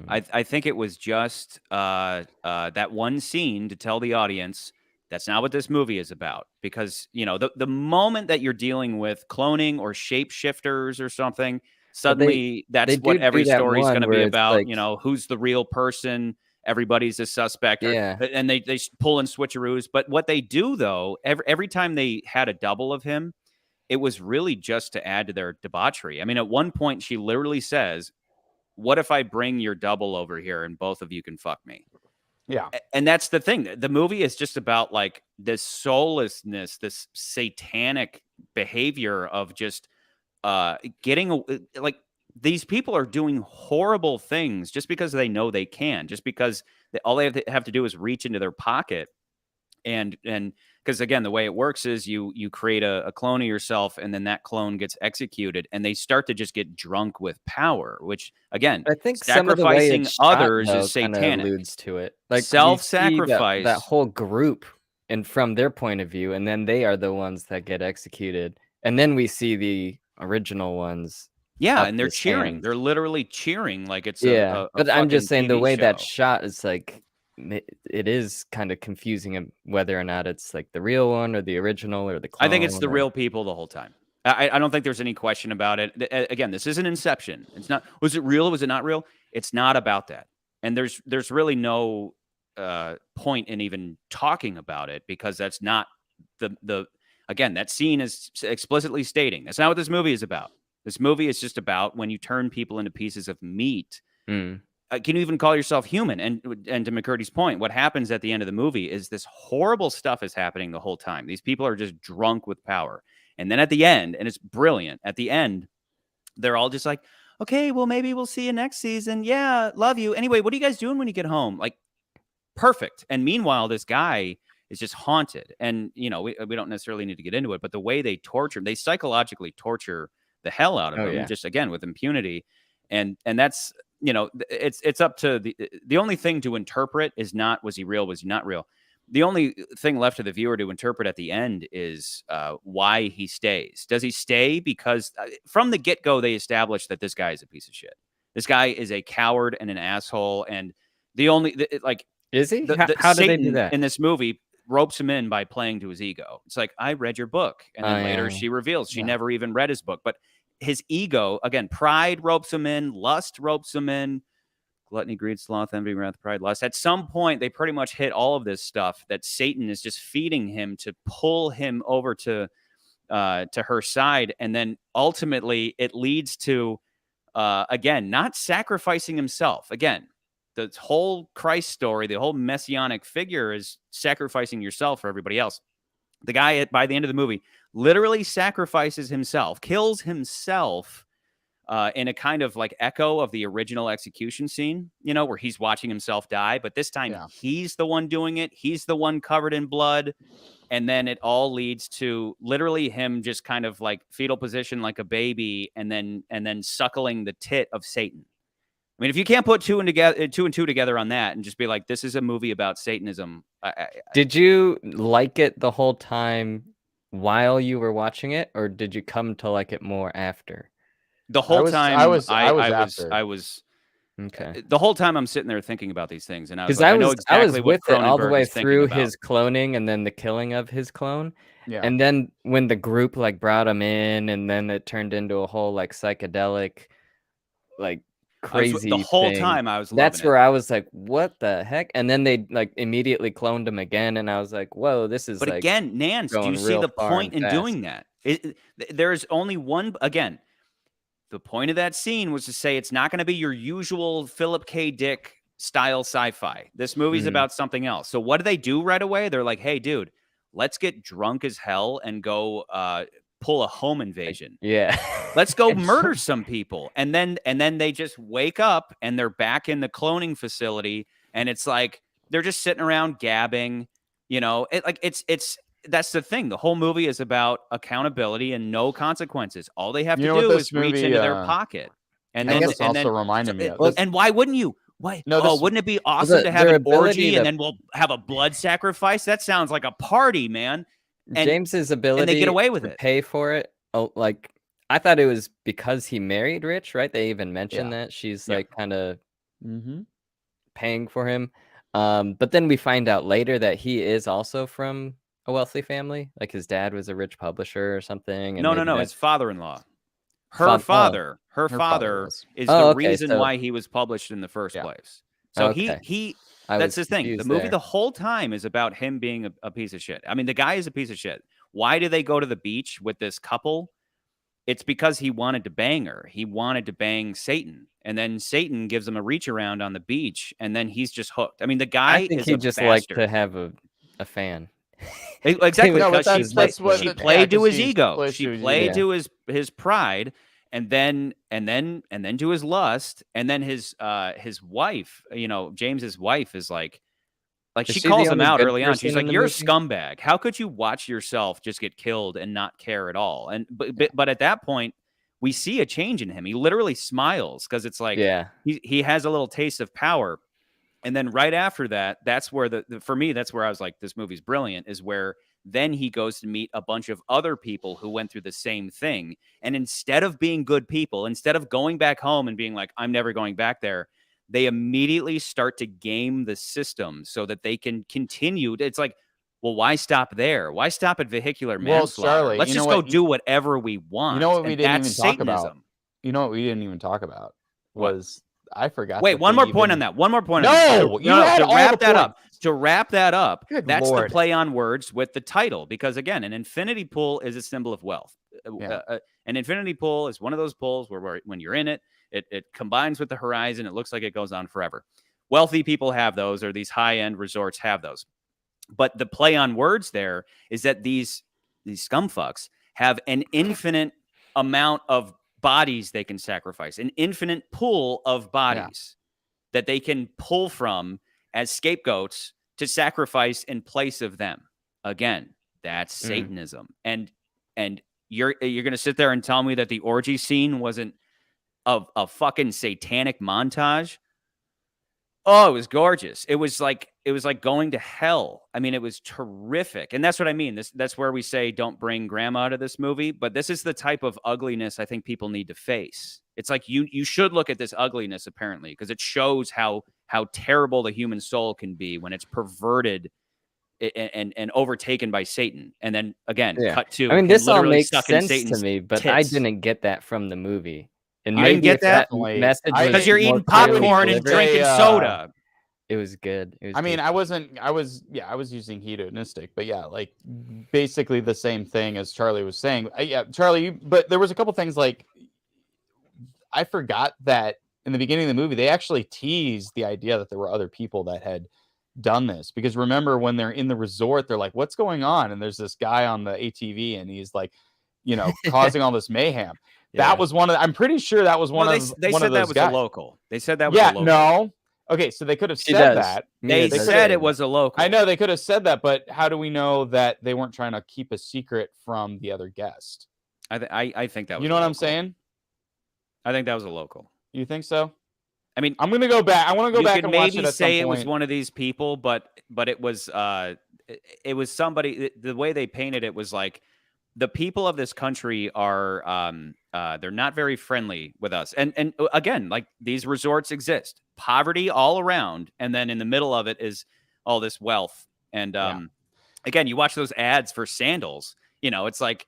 I think it was just that one scene to tell the audience... That's not what this movie is about, because, the moment that you're dealing with cloning or shapeshifters or something, suddenly that's what every story is going to be about. Like, who's the real person? Everybody's a suspect. And they pull in switcheroos. But what they do, though, every time they had a double of him, it was really just to add to their debauchery. I mean, at one point, she literally says, what if I bring your double over here and both of you can fuck me? Yeah. And that's the thing. The movie is just about like this soullessness, this satanic behavior of just getting like these people are doing horrible things just because they know they can, just because all they have to do is reach into their pocket. And because, again, the way it works is you create a clone of yourself and then that clone gets executed and they start to just get drunk with power, which, again, I think sacrificing others is satanic. Alludes to it. Like self-sacrifice. That whole group and from their point of view, and then they are the ones that get executed. And then we see the original ones. Yeah, and they're cheering. Hands. They're literally cheering like it's but I'm just saying TV the way show. That shot is like, it is kind of confusing whether or not it's like the real one or the original or the clone. I think it's the real people the whole time. I don't think there's any question about it. Again, this isn't Inception. It's not. Was it real? Was it not real? It's not about that. And there's really no point in even talking about it because that's not again, that scene is explicitly stating that's not what this movie is about. This movie is just about when you turn people into pieces of meat. Can you even call yourself human? And to McCurdy's point, what happens at the end of the movie is this horrible stuff is happening the whole time. These people are just drunk with power. And then at the end, and it's brilliant, at the end, they're all just like, okay, well, maybe we'll see you next season. Yeah, love you. Anyway, what are you guys doing when you get home? Like, perfect. And meanwhile, this guy is just haunted. And, we don't necessarily need to get into it, but the way they torture him, they psychologically torture the hell out of him, just again with impunity. And that's, it's up to the only thing to interpret is not, was he real? Was he not real? The only thing left to the viewer to interpret at the end is why he stays. Does he stay because from the get-go, they established that this guy is a piece of shit. This guy is a coward and an asshole. And the only, is he? How did they do that? In this movie ropes him in by playing to his ego. It's like, I read your book. And then later she reveals she never even read his book. But his ego, again, pride ropes him in, lust ropes him in, gluttony, greed, sloth, envy, wrath, pride, lust. At some point, they pretty much hit all of this stuff that Satan is just feeding him to pull him over to her side. And then ultimately it leads to, again, not sacrificing himself. Again, the whole Christ story, the whole messianic figure is sacrificing yourself for everybody else. The guy, by the end of the movie, literally sacrifices himself, kills himself in a kind of like echo of the original execution scene, where he's watching himself die. But this time he's the one doing it. He's the one covered in blood. And then it all leads to literally him just kind of like fetal position like a baby and then suckling the tit of Satan. I mean, if you can't put two and two together on that and just be like, this is a movie about Satanism. Did you like it the whole time while you were watching it, or did you come to like it more after? The whole time I was okay. The whole time I'm sitting there thinking about these things, and I was like, I know exactly I was what with it all the Cronenberg way is thinking through about. his cloning and then the killing of his clone. Yeah. And then when the group like brought him in, and then it turned into a whole like psychedelic, like crazy the whole thing. time I was loving That's it. where I was like, what the heck? And then they like immediately cloned him again, and I was like, whoa, this is But like again, Nance, do you see real the far point and in fast. doing that? There's only one. Again, the point of that scene was to say it's not going to be your usual Philip K. Dick style sci-fi. This movie's about something else. So what do they do right away? They're like, hey, dude, let's get drunk as hell and go pull a home invasion. Yeah. Let's go murder some people. And then they just wake up and they're back in the cloning facility. And it's like, they're just sitting around gabbing, that's the thing. The whole movie is about accountability and no consequences. All they have to do is reach into their pocket. And then this also reminded me of this. And why wouldn't you? Why? No, wouldn't it be awesome to have an orgy and then we'll have a blood sacrifice? That sounds like a party, man. And James's ability and they get away with to it. pay for it. Oh, like I thought it was because he married rich, right? They even mentioned that she's like kind of paying for him. But then we find out later that he is also from a wealthy family. Like his dad was a rich publisher or something. And no. His father-in-law. Her father is the reason why he was published in the first place. So that's his thing. The movie the whole time is about him being a piece of shit. I mean, the guy is a piece of shit. Why do they go to the beach with this couple? It's because he wanted to bang her. He wanted to bang Satan. And then Satan gives him a reach around on the beach, and then he's just hooked. I mean, the guy I think is he a just bastard. liked to have a fan. Exactly, No, because she played to his ego. She played to his pride, and then to his lust, and then his wife, James's wife is like she calls him out early on. She's like, "You're a scumbag. How could you watch yourself just get killed and not care at all?" And but at that point, we see a change in him. He literally smiles because it's like he has a little taste of power. And then right after that, that's where for me, that's where I was like, this movie's brilliant, is where then he goes to meet a bunch of other people who went through the same thing. And instead of being good people, instead of going back home and being like, I'm never going back there, they immediately start to game the system so that they can continue. It's like, well, why stop there? Why stop at vehicular manslaughter? Charlie, let's just go do whatever we want. You know what we didn't even talk about? You know what we didn't even talk about was... I forgot. Wait, one more point on that. One more point. No, on that. To wrap that up. To wrap that up. Good that's Lord. the play on words with the title, because again, an infinity pool is a symbol of wealth. An infinity pool is one of those pools where when you're in it, it combines with the horizon. It looks like it goes on forever. Wealthy people have those, or these high-end resorts have those. But the play on words there is that these scumfucks have an infinite amount of bodies they can sacrifice, an infinite pool of bodies that they can pull from as scapegoats to sacrifice in place of them. Again, that's Satanism. And you're going to sit there and tell me that the orgy scene wasn't a fucking satanic montage? Oh, it was gorgeous. It was like going to hell. I mean, it was terrific. And that's what I mean. That's where we say don't bring grandma to this movie, but this is the type of ugliness I think people need to face. It's like you should look at this ugliness apparently, because it shows how terrible the human soul can be when it's perverted and overtaken by Satan. And then again, cut to I mean, this all makes stuck in sense to Satan's me, but I tits. didn't get that from the movie. And You didn't maybe get if that Definitely. message was because you're more eating clearly popcorn and delivered, drinking soda. it was good. It was I mean, good. I was using hedonistic, but yeah, like basically the same thing as Charlie was saying. Yeah, Charlie, but there was a couple things like I forgot that in the beginning of the movie, they actually teased the idea that there were other people that had done this, because remember when they're in the resort, they're like, what's going on? And there's this guy on the ATV and he's like, causing all this mayhem. That was I'm pretty sure that was one of those guys. A local. They said that was a local. No. Okay, so they could have said that. They said it was a local. I know they could have said that, but how do we know that they weren't trying to keep a secret from the other guest? I think that was. You know what I'm saying? I think that was a local. You think so? I mean, I'm gonna go back. I want to go back and watch it. Maybe at say some it was point. one of these people, but it was somebody. The way they painted it was like the people of this country are they're not very friendly with us. And again, like these resorts exist, poverty all around, and then in the middle of it is all this wealth. And again, you watch those ads for Sandals. It's like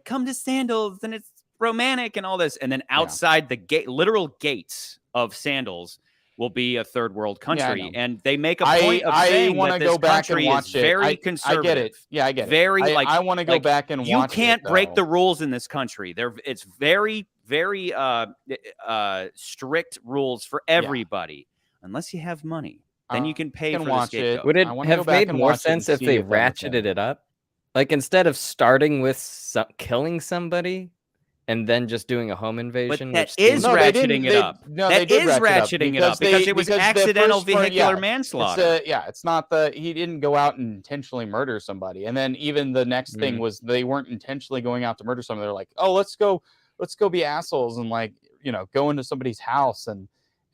come to Sandals and it's romantic and all this, and then outside the gate, literal gates of Sandals will be a third world country, and they make a point of saying that this country is very conservative. I get it. Yeah, I get it. Very I want to go back and watch it. You can't break the rules in this country. It's very, very strict rules for everybody, unless you have money. Then you can pay for the scapegoat. Would it have made more sense if they ratcheted it up? Like instead of starting with killing somebody and then just doing a home invasion? But that is ratcheting it up. That is ratcheting it up because it was accidental vehicular manslaughter. It's not he didn't go out and intentionally murder somebody. And then even the next thing was they weren't intentionally going out to murder somebody. They're like, oh, let's go be assholes and go into somebody's house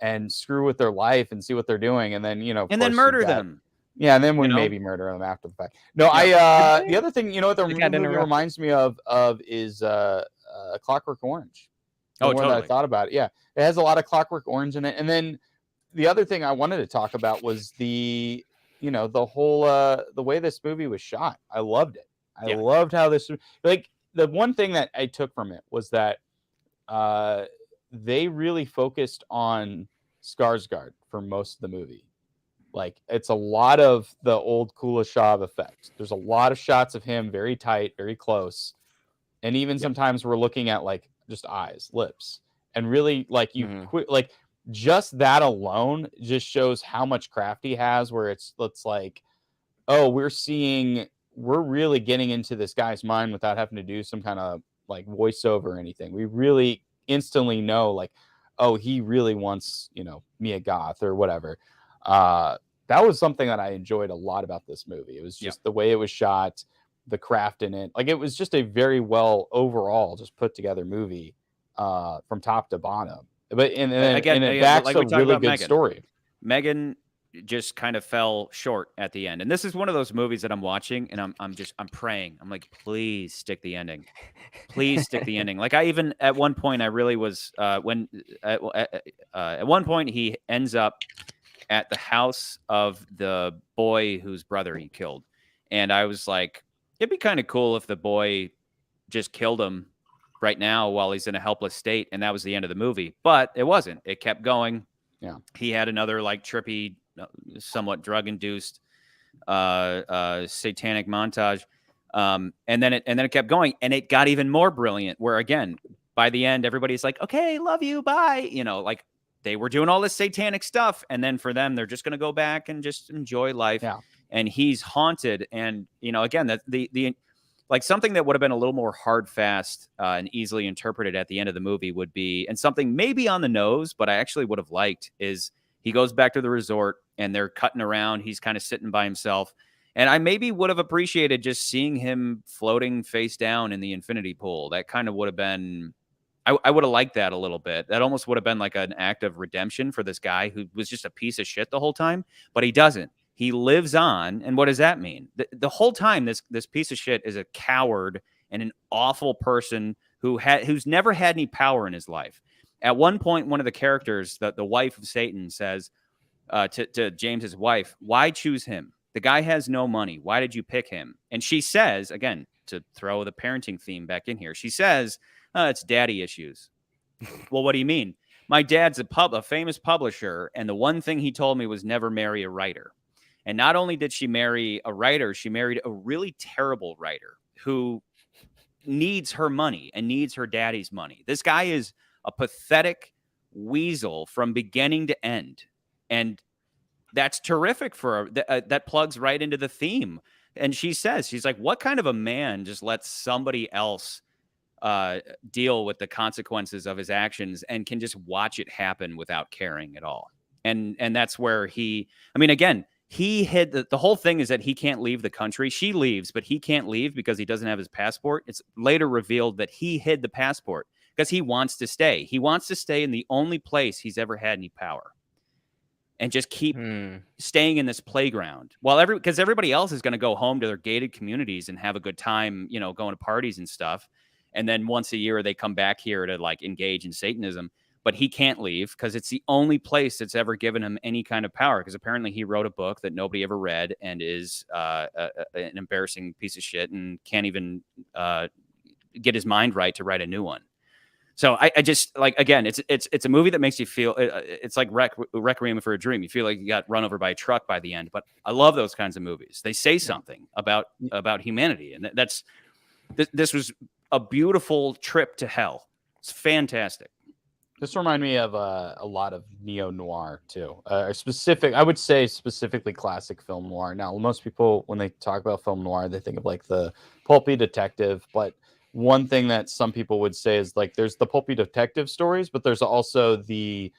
and screw with their life and see what they're doing. And then, and then murder them. Yeah, and then we maybe murder them after the fact. No, the other thing, what the movie reminds me of is Clockwork Orange. Totally. I thought about it. Yeah, it has a lot of Clockwork Orange in it. And then the other thing I wanted to talk about was the whole the way this movie was shot. I loved it. I loved how this, like, the one thing that I took from it was that they really focused on Skarsgård for most of the movie. Like, it's a lot of the old Kuleshov effect. There's a lot of shots of him very tight, very close. And even sometimes we're looking at like just eyes, lips, and really like like just that alone just shows how much craft he has, where it's like, oh, we're really getting into this guy's mind without having to do some kind of like voiceover or anything. We really instantly know like, oh, he really wants, Mia Goth or whatever. That was something that I enjoyed a lot about this movie. It was just the way it was shot, the craft in it. Like, it was just a very well overall just put together movie from top to bottom. But it backs a really good story. Megan just kind of fell short at the end. And this is one of those movies that I'm watching and I'm praying. I'm like, please stick the ending. Please stick the ending. Like, I even at one point I really was at one point he ends up at the house of the boy whose brother he killed. And I was like, it'd be kind of cool if the boy just killed him right now while he's in a helpless state. And that was the end of the movie. But it wasn't. It kept going. Yeah. He had another like trippy, somewhat drug-induced satanic montage. And then it kept going. And it got even more brilliant, where again, by the end, everybody's like, okay, love you, bye. Like, they were doing all this satanic stuff. And then for them, they're just going to go back and just enjoy life. Yeah. And he's haunted. And, again, that like something that would have been a little more hard, fast, and easily interpreted at the end of the movie would be, and something maybe on the nose, but I actually would have liked, is he goes back to the resort and they're cutting around. He's kind of sitting by himself. And I maybe would have appreciated just seeing him floating face down in the infinity pool. That kind of would have been, I would have liked that a little bit. That almost would have been like an act of redemption for this guy who was just a piece of shit the whole time, but he doesn't. He lives on. And what does that mean? The whole time, this piece of shit is a coward and an awful person who's never had any power in his life. At one point, one of the characters, the wife of Satan, says to James's wife, "Why choose him? The guy has no money. Why did you pick him?" And she says, again, to throw the parenting theme back in here, she says, "It's daddy issues." Well, what do you mean? My dad's a famous publisher, and the one thing he told me was never marry a writer. And not only did she marry a writer, she married a really terrible writer who needs her money and needs her daddy's money. This guy is a pathetic weasel from beginning to end. And that's terrific for her. That plugs right into the theme. And she says, she's like, what kind of a man just lets somebody else deal with the consequences of his actions and can just watch it happen without caring at all? And that's where again, he hid the whole thing is that he can't leave the country. She leaves, but he can't leave because he doesn't have his passport. It's later revealed that he hid the passport because he wants to stay. He wants to stay in the only place he's ever had any power and just keep staying in this playground because everybody else is going to go home to their gated communities and have a good time, going to parties and stuff. And then once a year they come back here to like engage in Satanism. But he can't leave because it's the only place that's ever given him any kind of power, because apparently he wrote a book that nobody ever read and is an embarrassing piece of shit and can't even get his mind right to write a new one. So I just like, again, it's a movie that makes you feel it's like Requiem for a Dream. You feel like you got run over by a truck by the end. But I love those kinds of movies. They say something about humanity, and this was a beautiful trip to hell. It's fantastic. This reminds me of a lot of neo-noir, too. I would say specifically classic film noir. Now, most people, when they talk about film noir, they think of like the pulpy detective. But one thing that some people would say is like there's the pulpy detective stories, but there's also the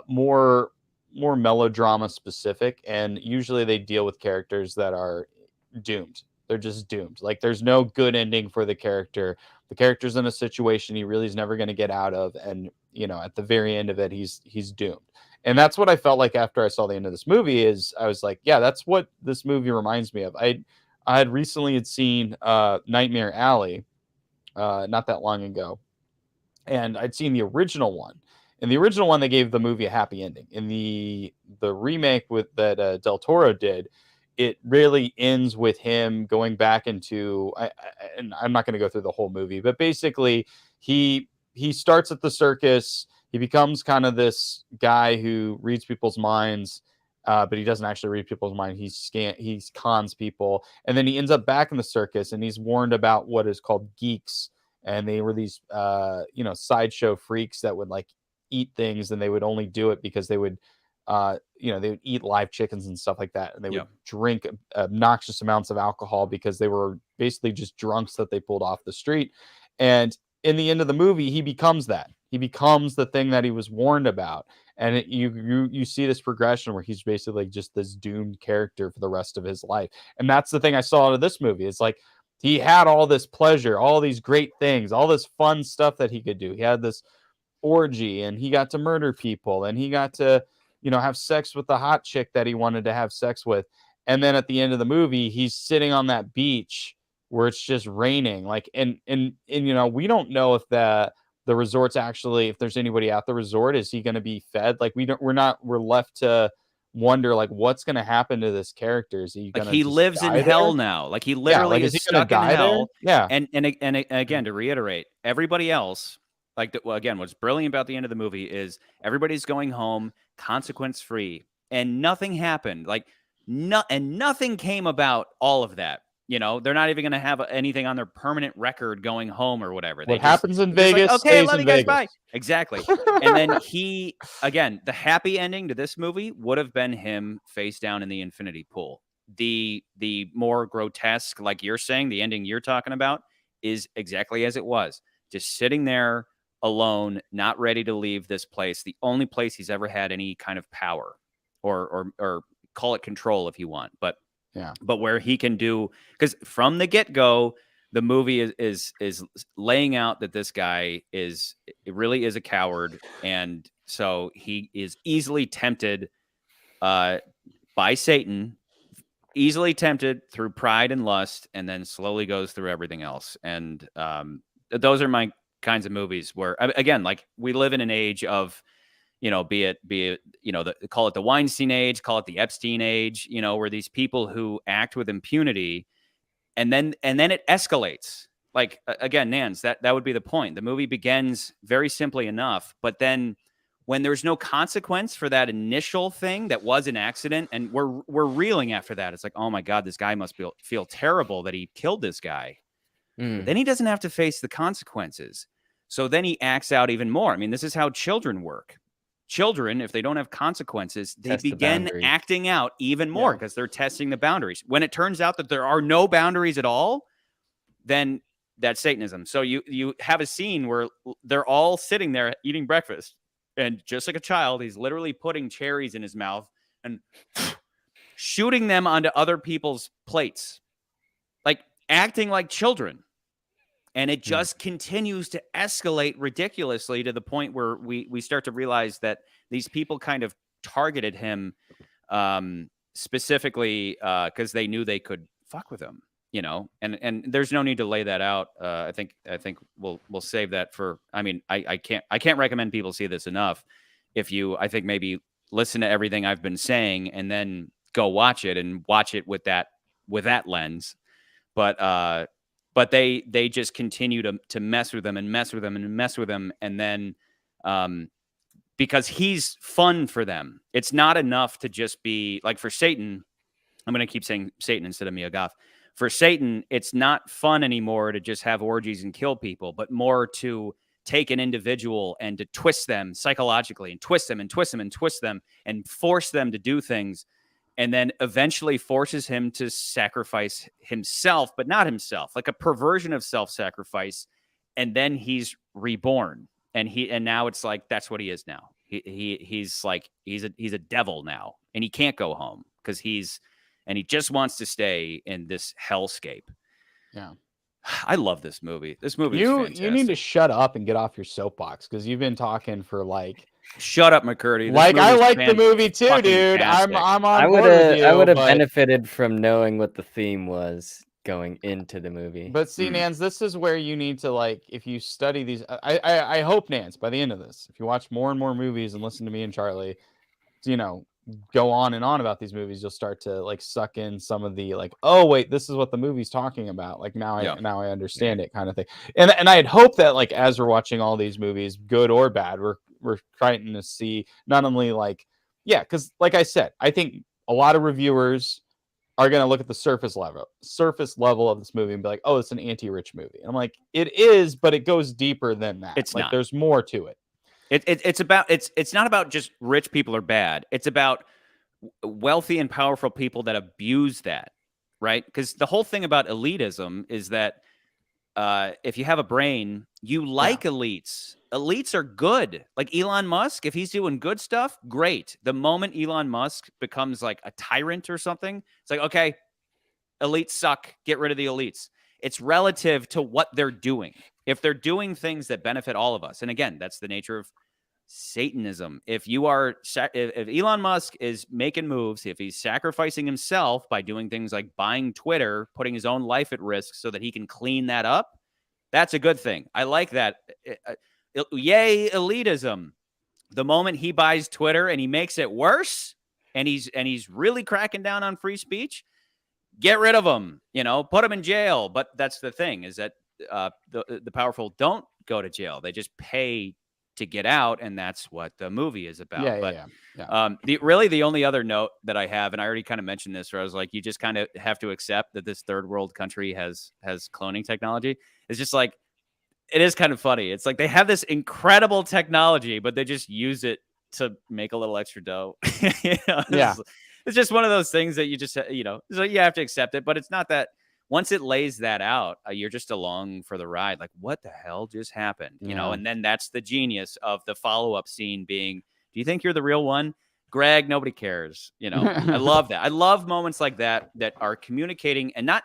more melodrama specific. And usually they deal with characters that are doomed. They're just doomed. Like there's no good ending for the character. The character's in a situation he really is never going to get out of, and at the very end of it, he's doomed. And that's what I felt like after I saw the end of this movie. Is I was like, yeah, that's what this movie reminds me of. I had recently seen Nightmare Alley not that long ago, and I'd seen the original one. In the original one, they gave the movie a happy ending. In the remake that Del Toro did, it really ends with him going back into, and I'm not going to go through the whole movie, but basically he starts at the circus. He becomes kind of this guy who reads people's minds, but he doesn't actually read people's mind. He cons people, and then he ends up back in the circus, and he's warned about what is called geeks, and they were these sideshow freaks that would like eat things, and they would only do it because they would they would eat live chickens and stuff like that. And they would drink obnoxious amounts of alcohol because they were basically just drunks that they pulled off the street. And in the end of the movie, he becomes that. He becomes the thing that he was warned about. And you see this progression where he's basically like just this doomed character for the rest of his life. And that's the thing I saw out of this movie. It's like he had all this pleasure, all these great things, all this fun stuff that he could do. He had this orgy, and he got to murder people, and he got to have sex with the hot chick that he wanted to have sex with. And then at the end of the movie, he's sitting on that beach where it's just raining. Like, and we don't know if the resort's actually, if there's anybody at the resort, is he going to be fed? Like, we're left to wonder, like, what's going to happen to this character? Is he going to, he lives in hell now? Like, he literally is stuck in hell. Yeah. And again, to reiterate, everybody else, again, what's brilliant about the end of the movie is everybody's going home consequence free, and nothing happened. Like, nothing came about all of that. They're not even going to have anything on their permanent record going home or whatever. What happens in Vegas, like, okay, stays love in you guys, Vegas. bye. Exactly. And then again, the happy ending to this movie would have been him face down in the infinity pool. the more grotesque, like you're saying, the ending you're talking about is exactly as it was. Just sitting there alone, not ready to leave this place. The only place he's ever had any kind of power or call it control if you want. But where he can do, because from the get-go, the movie is laying out that this guy really is a coward, and so he is easily tempted by Satan, easily tempted through pride and lust, and then slowly goes through everything else. And those are my kinds of movies where, again, like we live in an age of, be it, call it the Weinstein age, call it the Epstein age, where these people who act with impunity, and then it escalates. Like, again, Nance, that would be the point. The movie begins very simply enough, but then when there's no consequence for that initial thing that was an accident, and we're reeling after that, it's like, oh my God, this guy must feel terrible that he killed this guy. But then he doesn't have to face the consequences. So then he acts out even more. I mean, this is how children work. Children, if they don't have consequences, they begin acting out even more because they're testing the boundaries. When it turns out that there are no boundaries at all, then that's Satanism. So you have a scene where they're all sitting there eating breakfast, and just like a child, he's literally putting cherries in his mouth and shooting them onto other people's plates, like acting like children. And it just continues to escalate ridiculously to the point where we start to realize that these people kind of targeted him specifically because they knew they could fuck with him, and there's no need to lay that out. I think we'll save that for, I can't recommend people see this enough. I think maybe listen to everything I've been saying and then go watch it with that lens. But they just continue to mess with them and mess with them and mess with them. And then because he's fun for them, it's not enough to just be like, for Satan, I'm going to keep saying Satan instead of Mia Goth. For Satan, it's not fun anymore to just have orgies and kill people, but more to take an individual and to twist them psychologically and twist them and twist them and twist them and force them to do things. And then eventually forces him to sacrifice himself, but not himself, like a perversion of self-sacrifice. And then he's reborn, and now it's like, that's what he is now. He's a devil now, and he can't go home because he just wants to stay in this hellscape. Yeah. I love this movie. This movie is fantastic. You need to shut up and get off your soapbox because you've been talking for like. Shut up, McCurdy. Like, I like the movie too, dude. I'm on board with you. I would have benefited from knowing what the theme was going into the movie. But see, Nance, this is where you need to, like, if you study these, I hope, Nance, by the end of this, if you watch more and more movies and listen to me and Charlie, go on and on about these movies, you'll start to like suck in some of the like, oh wait, this is what the movie's talking about. Like now I understand it, kind of thing. And I'd hope that like as we're watching all these movies, good or bad, we're trying to see not only like, because like I said, I think a lot of reviewers are going to look at the surface level of this movie and be like, oh, it's an anti-rich movie. And I'm like, it is, but it goes deeper than that. It's like not. There's more to it. It's not about just rich people are bad. It's about wealthy and powerful people that abuse that, right? Because the whole thing about elitism is that if you have a brain, you like elites. Elites are good. Like Elon Musk, if he's doing good stuff, great. The moment Elon Musk becomes like a tyrant or something, it's like, okay, elites suck. Get rid of the elites. It's relative to what they're doing. If they're doing things that benefit all of us, and again, that's the nature of Satanism. If Elon Musk is making moves, if he's sacrificing himself by doing things like buying Twitter, putting his own life at risk so that he can clean that up, that's a good thing. I like that. Yay, elitism. The moment he buys Twitter and he makes it worse, and he's really cracking down on free speech, get rid of him. Put him in jail. But that's the thing, is that the powerful don't go to jail. They just pay to get out, and that's what the movie is about. The only other note that I have, and I already kind of mentioned this, where I was like, you just kind of have to accept that this third world country has cloning technology. It's just like, it is kind of funny. It's like they have this incredible technology, but they just use it to make a little extra dough. it's just one of those things that you just, so you have to accept it. But it's not that once it lays that out, you're just along for the ride. Like, what the hell just happened? And then that's the genius of the follow-up scene being, do you think you're the real one? Greg, nobody cares. I love that. I love moments like that are communicating and not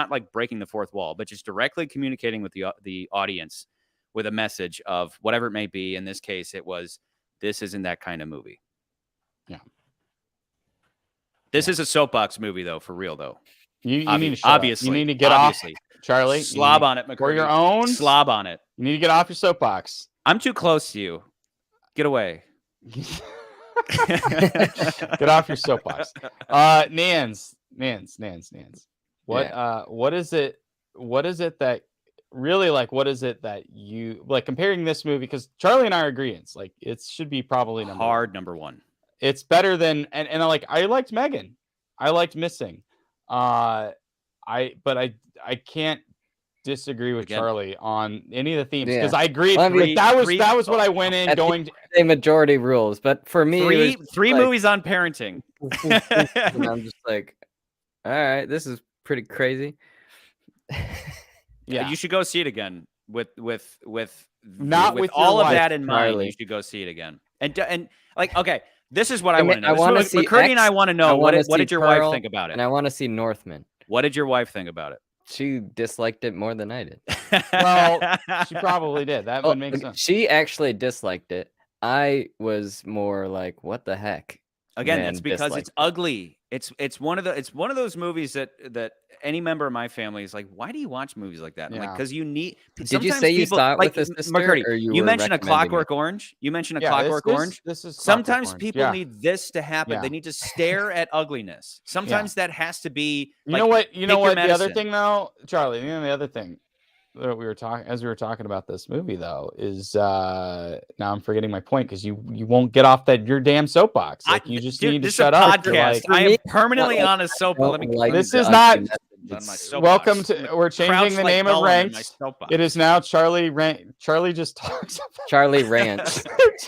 like breaking the fourth wall, but just directly communicating with the audience with a message of whatever it may be. In this case, it was, this isn't that kind of movie. Yeah. This is a soapbox movie, though, for real, though. You need to obviously. You need to get obviously. off, Charlie. Slob on it, McCurdy. For your own. Slob on it. You need to get off your soapbox. I'm too close to you. Get away. Get off your soapbox. Nans. What is it that really, like, what is it that you like comparing this movie? Because Charlie and I are agreeing. Like, it should be probably number one. It's better than and like I liked Megan. I liked Missing. I can't disagree with Charlie on any of the themes because I agree. That was what I went in going to say majority rules, but for me, three movies on parenting. And I'm just like, all right, this is pretty crazy. Yeah, you should go see it again with all of that in mind. You should go see it again. And like, okay, this is what I want to know. I want to see McCurdy and I want to know what did your wife think about it? And I want to see Northman. What did your wife think about it? She disliked it more than I did. Well, she probably did. That would make sense. She actually disliked it. I was more like, what the heck? Again, that's because it's ugly. It's one of those movies that any member of my family is like, why do you watch movies like that? I'm like, because you need. Did you say you saw it with a sister? McCurdy, you mentioned A Clockwork Orange. You mentioned A Clockwork Orange. This is sometimes people need this to happen. They need to stare at ugliness. Sometimes that has to be. You know what? The other thing, though, Charlie. The other thing that we were talking about this movie, though, is now I'm forgetting my point because you won't get off your damn soapbox. Like, you just need to shut up. Podcast. I am permanently on a soapbox. This is not. Welcome to. We're changing the name of Ranks. It is now Charlie Rant. Charlie just talks. Charlie Rants.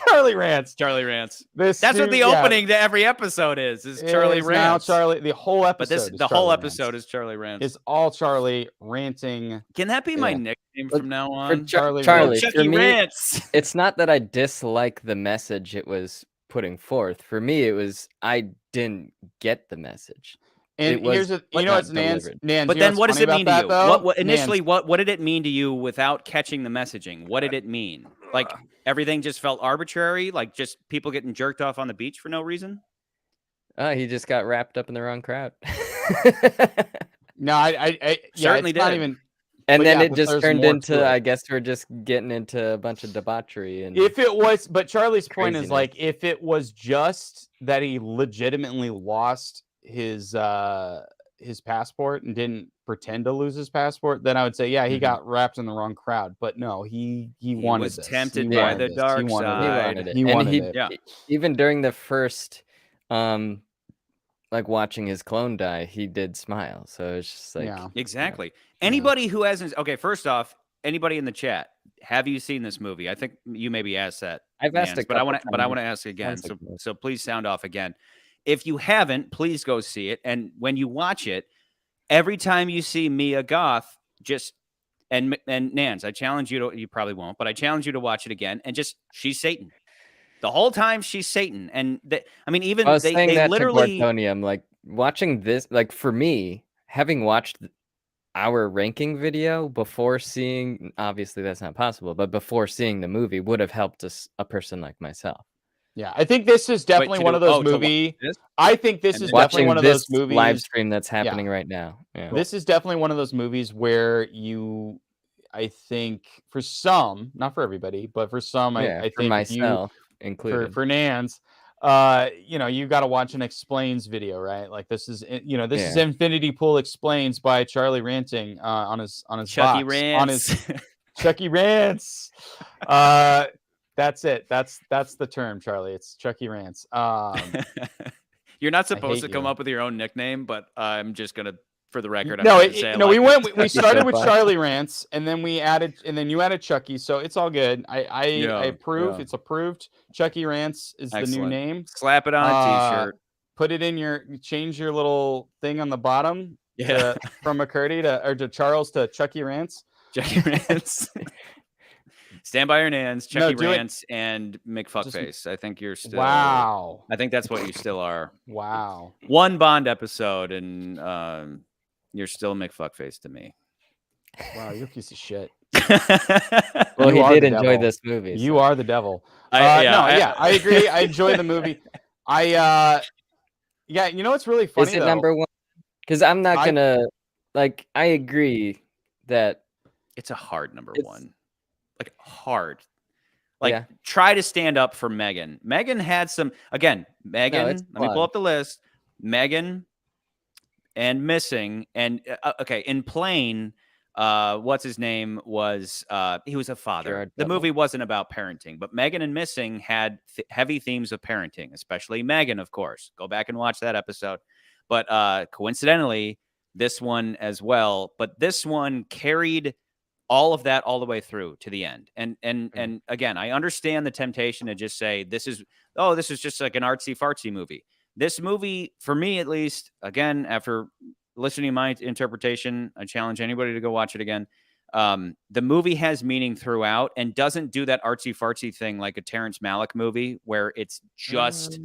Charlie Rants. Charlie Rants. That's what the opening to every episode is Charlie Rants. Now Charlie. The whole episode. But the whole episode is Charlie Rants. It's all Charlie ranting. Can that be my nickname from now on? Charlie. Chucky Rants. It's not that I dislike the message it was putting forth. For me, it was I didn't get the message. And here's it's Nans. But then what does it mean to you? What initially, what did it mean to you without catching the messaging? What did it mean? Like, everything just felt arbitrary? Like, just people getting jerked off on the beach for no reason? He just got wrapped up in the wrong crowd. No, I certainly did. Not even. And then it just turned into, I guess we're just getting into a bunch of debauchery. And if it was, but Charlie's point is, like, if it was just that he legitimately lost his passport and didn't pretend to lose his passport, then I would say, yeah, he got wrapped in the wrong crowd. But no, he wanted was this. Tempted by the dark side. He wanted it. Even during the first, like, watching his clone die, he did smile. So it's just like, exactly. Anybody who hasn't, first off, anybody in the chat, have you seen this movie? I think you maybe asked that. I've asked it, but I want to ask again. So please sound off again. If you haven't, please go see it. And when you watch it, every time you see Mia Goth, and Nans, I challenge you to, you probably won't, but I challenge you to watch it again and she's Satan. The whole time she's Satan. And even I was they saying that literally. To Bartoni, I'm like, watching this, like, for me, having watched our ranking video before seeing, obviously that's not possible, but before seeing the movie would have helped a person like myself. Yeah, I think this is definitely one of those movies. I think this is definitely one of those movies. Live stream that's happening right now. Yeah. This is definitely one of those movies where I think for some, not for everybody, but for some, I think for myself included. For Nans, you got to watch an explains video, right? Like, this is, is Infinity Pool Explains by Charlie ranting on his Chucky box, Rants. on his Chucky Rants. That's it. That's the term, Charlie. It's Chucky Rants. You're not supposed to come up with your own nickname, but I'm just gonna, for the record, we started with Charlie Rants, and then you added Chucky, so it's all good. I approve. It's approved. Chucky Rants is the new name. Slap it on a t-shirt. put it in change your little thing on the bottom from McCurdy to Charles to Chucky Rants. Chucky Rants. Stand by your Nans, Chucky Rants, and McFuckface. I think you're still. Wow. I think that's what you still are. Wow. One Bond episode, and you're still McFuckface to me. Wow, you're a piece of shit. Well, he did enjoy this movie. You are the devil. I agree. I enjoy the movie. You know what's really funny? Is it number one? Because I'm not gonna like. I agree that it's a hard number one. Like hard. Like try to stand up for Megan. Megan had some Megan. Let me pull up the list. Megan and Missing and in Plane. What's his name was he was a father. The movie wasn't about parenting, but Megan and Missing had heavy themes of parenting, especially Megan, of course. Go back and watch that episode. But coincidentally, this one as well. But this one carried all of that all the way through to the end. And again, I understand the temptation to just say this is just like an artsy fartsy movie. This movie, for me at least, again, after listening to my interpretation, I challenge anybody to go watch it again. The movie has meaning throughout and doesn't do that artsy fartsy thing like a Terrence Malick movie where it's just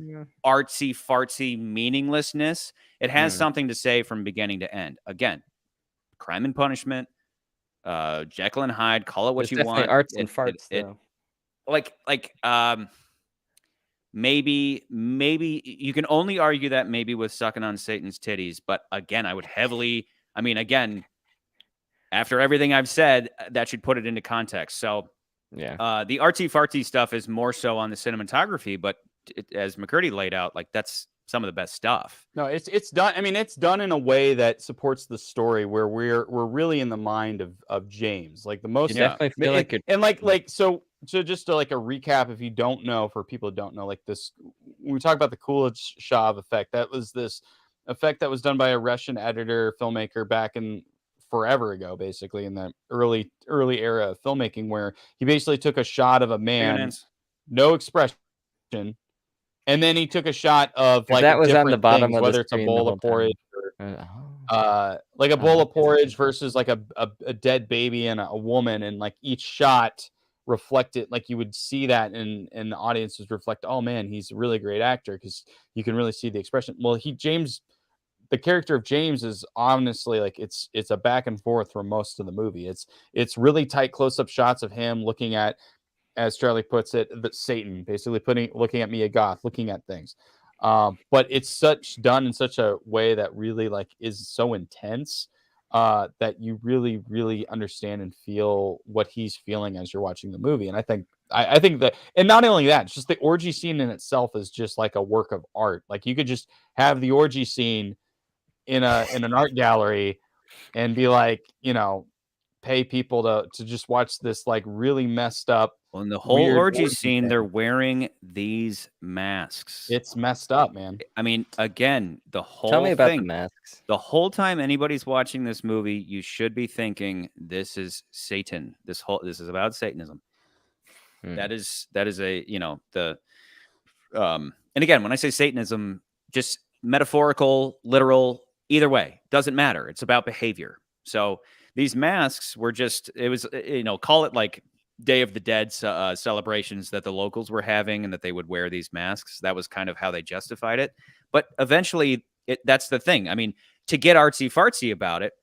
artsy fartsy meaninglessness. It has something to say from beginning to end. Again, Crime and Punishment, Jekyll and Hyde, call it what you want. Arts and farts, though. Maybe you can only argue that maybe with Sucking on Satan's Titties, but again, I would after everything I've said, that should put it into context. So the artsy fartsy stuff is more so on the cinematography, but as McCurdy laid out, like that's some of the best stuff. No, it's done. I mean, it's done in a way that supports the story where we're really in the mind of James, like the most. You definitely feel like it, and like so just to like a recap, if you don't know, for people who don't know, like this, when we talk about the Kuleshov effect, that was this effect that was done by a Russian editor filmmaker back in forever ago, basically in the early era of filmmaking, where he basically took a shot of a man, no expression. And then he took a shot of like that was on the bottom things, of whether it's a bowl of porridge, like a bowl of porridge versus like a dead baby and a woman, and like each shot reflected, like you would see that, and the audience would reflect, oh man, he's a really great actor because you can really see the expression. Well, the character of James is honestly like it's a back and forth for most of the movie. It's really tight close up shots of him looking at, as Charlie puts it, Satan, basically looking at Mia Goth, looking at things. But it's done in such a way that really like is so intense that you really, really understand and feel what he's feeling as you're watching the movie. And I think that, and not only that, just the orgy scene in itself is just like a work of art. Like you could just have the orgy scene in an art gallery and be like, pay people to just watch this like really messed up. Well, in the whole orgy scene, they're wearing these masks. It's messed up, man. I mean, again, the whole Tell me about thing, the masks. The whole time anybody's watching this movie, you should be thinking this is Satan. This is about Satanism. That is a, and again, when I say Satanism, just metaphorical, literal, either way, doesn't matter. It's about behavior. So these masks were just, it was, call it like Day of the Dead celebrations that the locals were having, and that they would wear these masks. That was kind of how they justified it. But eventually, that's the thing. I mean, to get artsy fartsy about it,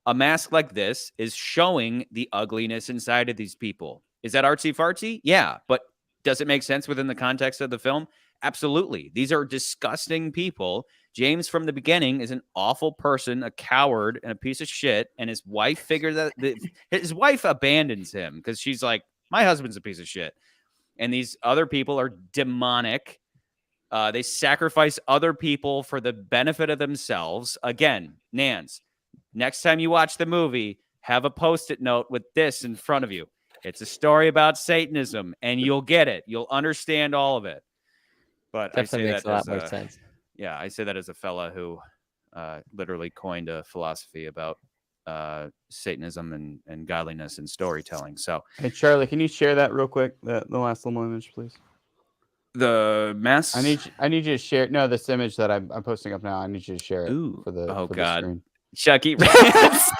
a mask like this is showing the ugliness inside of these people. Is that artsy fartsy? Yeah. But does it make sense within the context of the film? Absolutely. These are disgusting people. James, from the beginning, is an awful person, a coward, and a piece of shit. And his wife his wife abandons him because she's like, my husband's a piece of shit. And these other people are demonic. They sacrifice other people for the benefit of themselves. Again, Nans, next time you watch the movie, have a Post-it note with this in front of you. It's a story about Satanism, and you'll get it. You'll understand all of it. But definitely makes a lot more sense. Yeah, I say that as a fella who literally coined a philosophy about Satanism and godliness and storytelling. So, hey, Charlie, can you share that real quick? The last little image, please. The mess. I need you to share. No, this image that I'm posting up now. I need you to share it Ooh. for the Oh for the God. screen. Chucky Rants.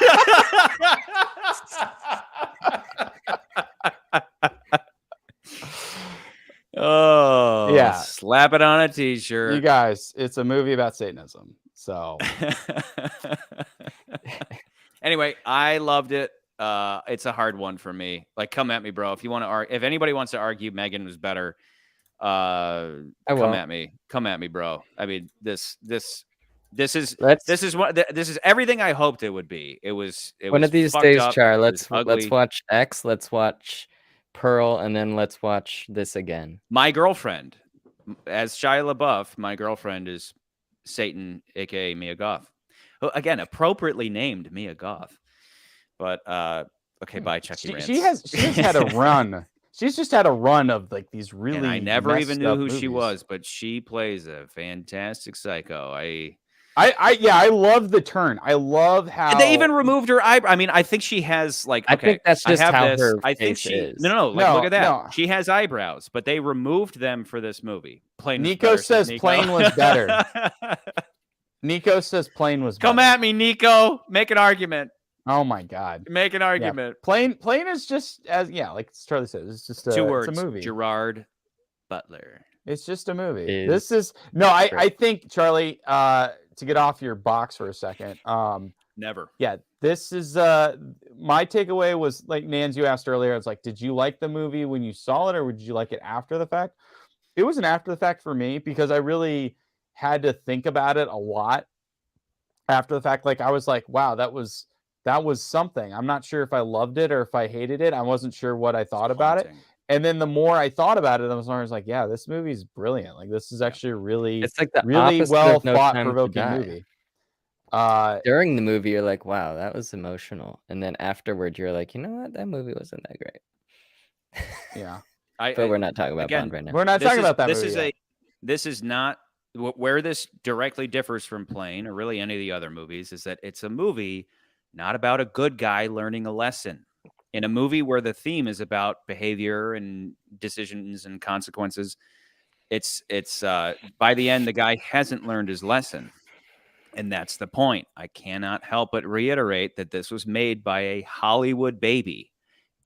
Oh Yeah. Slap it on a You t-shirt. guys, it's a movie about Satanism. So anyway, I loved it. It's a hard one for me. Like, come at me, bro. If you want to if anybody wants to argue Megan was better, come at me. Come at me, bro. I mean, this is everything I hoped it would be. It was One was of these fucked days, up, Char, it let's was ugly. watch X, let's watch Pearl, and then let's watch this again. My girlfriend, as Shia LaBeouf, my girlfriend is Satan, aka Mia Goth. Oh, again, appropriately named Mia Goth. But okay, bye, Chucky Rants. she has had a run. She's just had a run of like these really. And I never even knew who she movies. was, but she plays a fantastic psycho. I love the turn. I love how they even removed her eyebrow. I mean, I think she has like. Okay, I think that's just how her I think face she is. no. Like, look at that. No. She has eyebrows, but they removed them for this movie. Plain. Nico says Plain was better. Nico says Plain was better. Come at me, Nico. Make an argument. Oh my God. Make an argument. Yeah. Plain is just like Charlie said. It's just two words. It's a movie. Gerard Butler. It's just a movie. This is no. I think Charlie. To get off your box for a second. Never. Yeah. This is my takeaway was like Nans. You asked earlier. It's like, did you like the movie when you saw it, or did you like it after the fact? It was an after the fact for me because I really had to think about it a lot after the fact. Like I was like, wow, that was something. I'm not sure if I loved it or if I hated it. I wasn't sure what I thought about it. And then the more I thought about it, I was like, yeah, this movie's brilliant. Like this is actually it's like the really well No thought Time to provoking Die. movie. During the movie, you're like, wow, that was emotional. And then afterward, you're like, you know what? That movie wasn't that great. Yeah. But we're not talking about Bond right now. We're not talking about that movie. This is not where this directly differs from Plane or really any of the other movies is that it's a movie not about a good guy learning a lesson. In a movie where the theme is about behavior and decisions and consequences, it's by the end, the guy hasn't learned his lesson. And that's the point. I cannot help but reiterate that this was made by a Hollywood baby,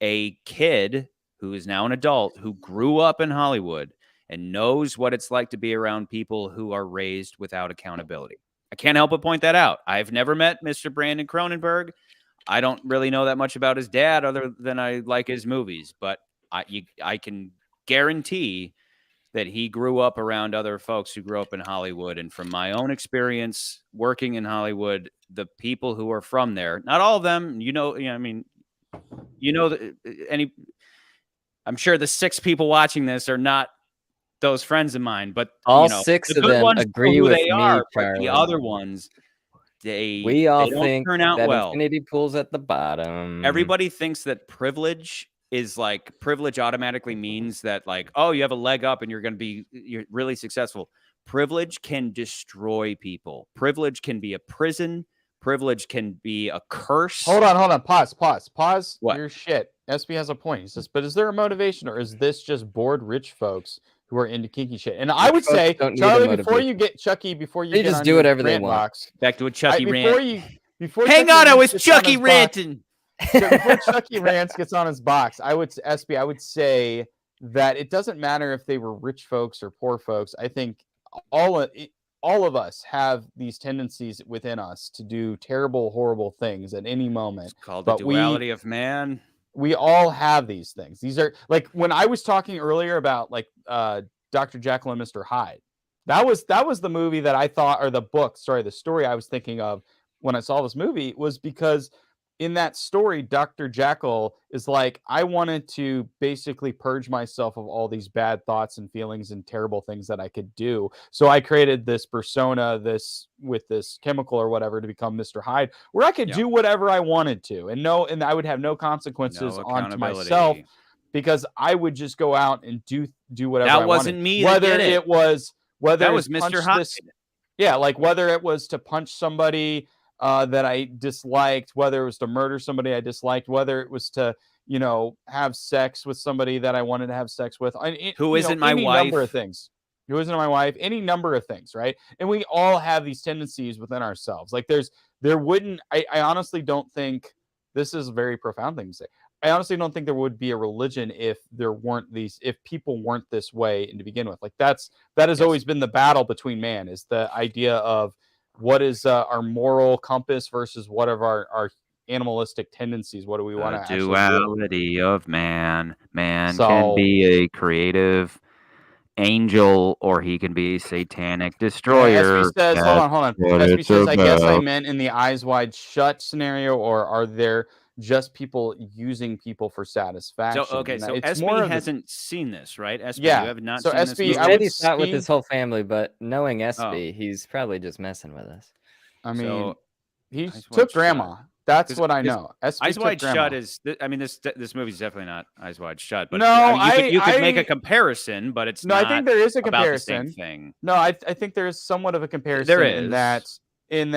a kid who is now an adult who grew up in Hollywood and knows what it's like to be around people who are raised without accountability. I can't help but point that out. I've never met Mr. Brandon Cronenberg. I don't really know that much about his dad other than I like his movies, but I can guarantee that he grew up around other folks who grew up in Hollywood. And from my own experience working in Hollywood, the people who are from there, not all of them, I'm sure the 6 people watching this are not those friends of mine, but all 6 of them agree with me, Charlie. The other ones, we all think turn out that well. Infinity Pool's at the bottom. Everybody thinks that privilege automatically means that like, oh, you have a leg up and you're really successful. Privilege can destroy people. Privilege can be a prison. Privilege can be a curse. Hold on. Pause. What? Your shit. SB has a point. He says, but is there a motivation or is this just bored rich folks who are into kinky shit? And I would say, Charlie, before you get just do whatever they want. Box, back to a Chucky rant. Hang on, I was Chucky ranting. Before Chucky Rants gets on his box, I would say that it doesn't matter if they were rich folks or poor folks. I think all of us have these tendencies within us to do terrible, horrible things at any moment. It's called the duality of man. We all have these things. These are like when I was talking earlier about like Dr. Jekyll and Mr. Hyde. That was the movie that I thought, or the story I was thinking of when I saw this movie was because in that story, Dr. Jekyll is like, I wanted to basically purge myself of all these bad thoughts and feelings and terrible things that I could do. So I created this persona, with this chemical or whatever to become Mr. Hyde, where I could do whatever I wanted to, and I would have no consequences onto myself because I would just go out and do whatever I wanted. That wasn't me. Whether it was Mr. Hyde. Yeah, like whether it was to punch somebody that I disliked, whether it was to murder somebody I disliked, whether it was to, have sex with somebody that I wanted to have sex with. Who isn't my any wife? number of things. Who isn't my wife? Any number of things, right? And we all have these tendencies within ourselves. Like I honestly don't think, this is a very profound thing to say. I honestly don't think there would be a religion if people weren't this way to begin with. Like that has always been the battle between man, is the idea of what is our moral compass versus what of our animalistic tendencies. What do we want to actually do? Duality of man. Man can be a creative angel, or he can be satanic destroyer. SB says, hold on. SB says, I guess I meant in the eyes wide shut scenario, or are there just people using people for satisfaction? So SB hasn't seen this, right? SB, you have not seen this movie? He said he's not with his whole family, but knowing SB, he's probably just messing with us. I mean, he took grandma. That's what I know. Eyes Wide Shut is. I mean, this movie is definitely not Eyes Wide Shut. But no, you could make a comparison, but it's not. I think there is a comparison. About the same thing. No, I think there is somewhat of a comparison. There is. In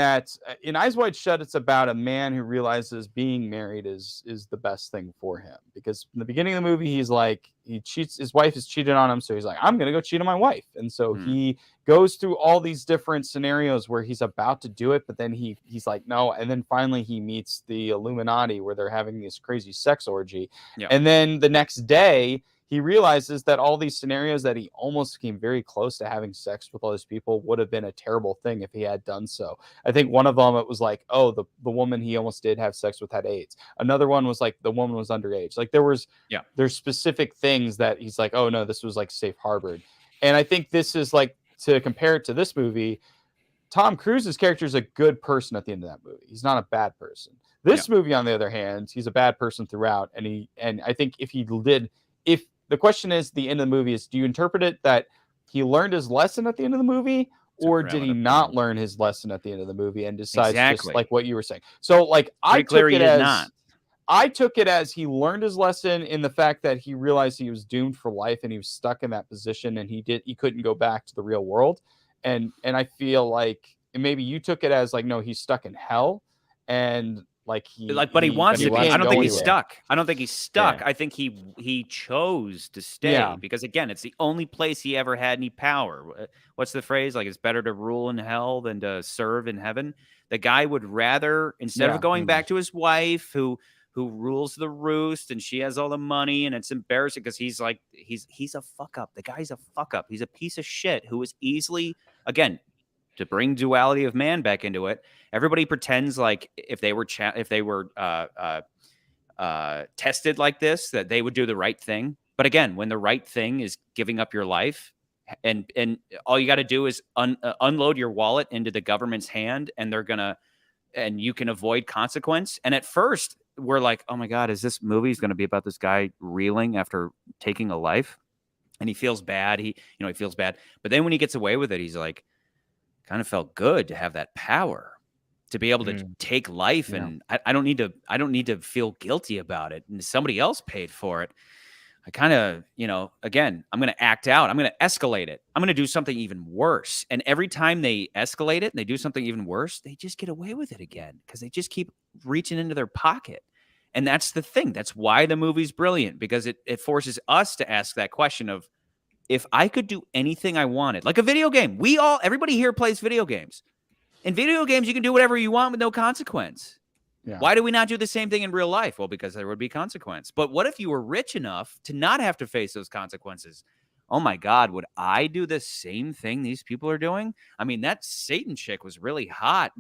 Eyes Wide Shut, it's about a man who realizes being married is the best thing for him, because in the beginning of the movie, he's like, his wife is cheated on him, so he's like, I'm gonna go cheat on my wife, and so he goes through all these different scenarios where he's about to do it, but then he's like, no, and then finally he meets the Illuminati where they're having this crazy sex orgy, and then the next day he realizes that all these scenarios that he almost came very close to having sex with all these people would have been a terrible thing if he had done so. I think one of them, it was like, oh, the woman he almost did have sex with had AIDS. Another one was like the woman was underage. Like there's specific things that he's like, oh no, this was like safe harbored. And I think this is like, to compare it to this movie, Tom Cruise's character is a good person at the end of that movie. He's not a bad person. This movie, on the other hand, he's a bad person throughout. And I think if the question is, the end of the movie is, do you interpret it that he learned his lesson at the end of the movie, or did he not learn his lesson at the end of the movie and decides just like what you were saying? So like I took it as he learned his lesson in the fact that he realized he was doomed for life and he was stuck in that position and he couldn't go back to the real world. And I feel like maybe you took it as like, no, he's stuck in hell, and but he wants to be. I don't think he's stuck. Yeah. I think he chose to stay because, again, it's the only place he ever had any power. What's the phrase? Like, it's better to rule in hell than to serve in heaven. The guy would rather, instead of going back to his wife who rules the roost and she has all the money, and it's embarrassing because he's a fuck up. The guy's a fuck up. He's a piece of shit who is easily, again, to bring duality of man back into it. Everybody pretends like if they were tested like this, that they would do the right thing. But again, when the right thing is giving up your life, and all you got to do is unload your wallet into the government's hand, and you can avoid consequence. And at first we're like, oh my God, is this movie going to be about this guy reeling after taking a life? And he feels bad. He feels bad. But then when he gets away with it, he's like, kind of felt good to have that power, to be able to take life, and I don't need to feel guilty about it, and somebody else paid for it. I kind of, again, I'm going to act out. I'm going to escalate it. I'm going to do something even worse. And every time they escalate it and they do something even worse, they just get away with it again because they just keep reaching into their pocket. And that's the thing. That's why the movie's brilliant, because it forces us to ask that question of, if I could do anything I wanted, like a video game, everybody here plays video games. In video games, you can do whatever you want with no consequence. Yeah. Why do we not do the same thing in real life? Well, because there would be consequence. But what if you were rich enough to not have to face those consequences? Oh my God, would I do the same thing these people are doing? I mean, that Satan chick was really hot.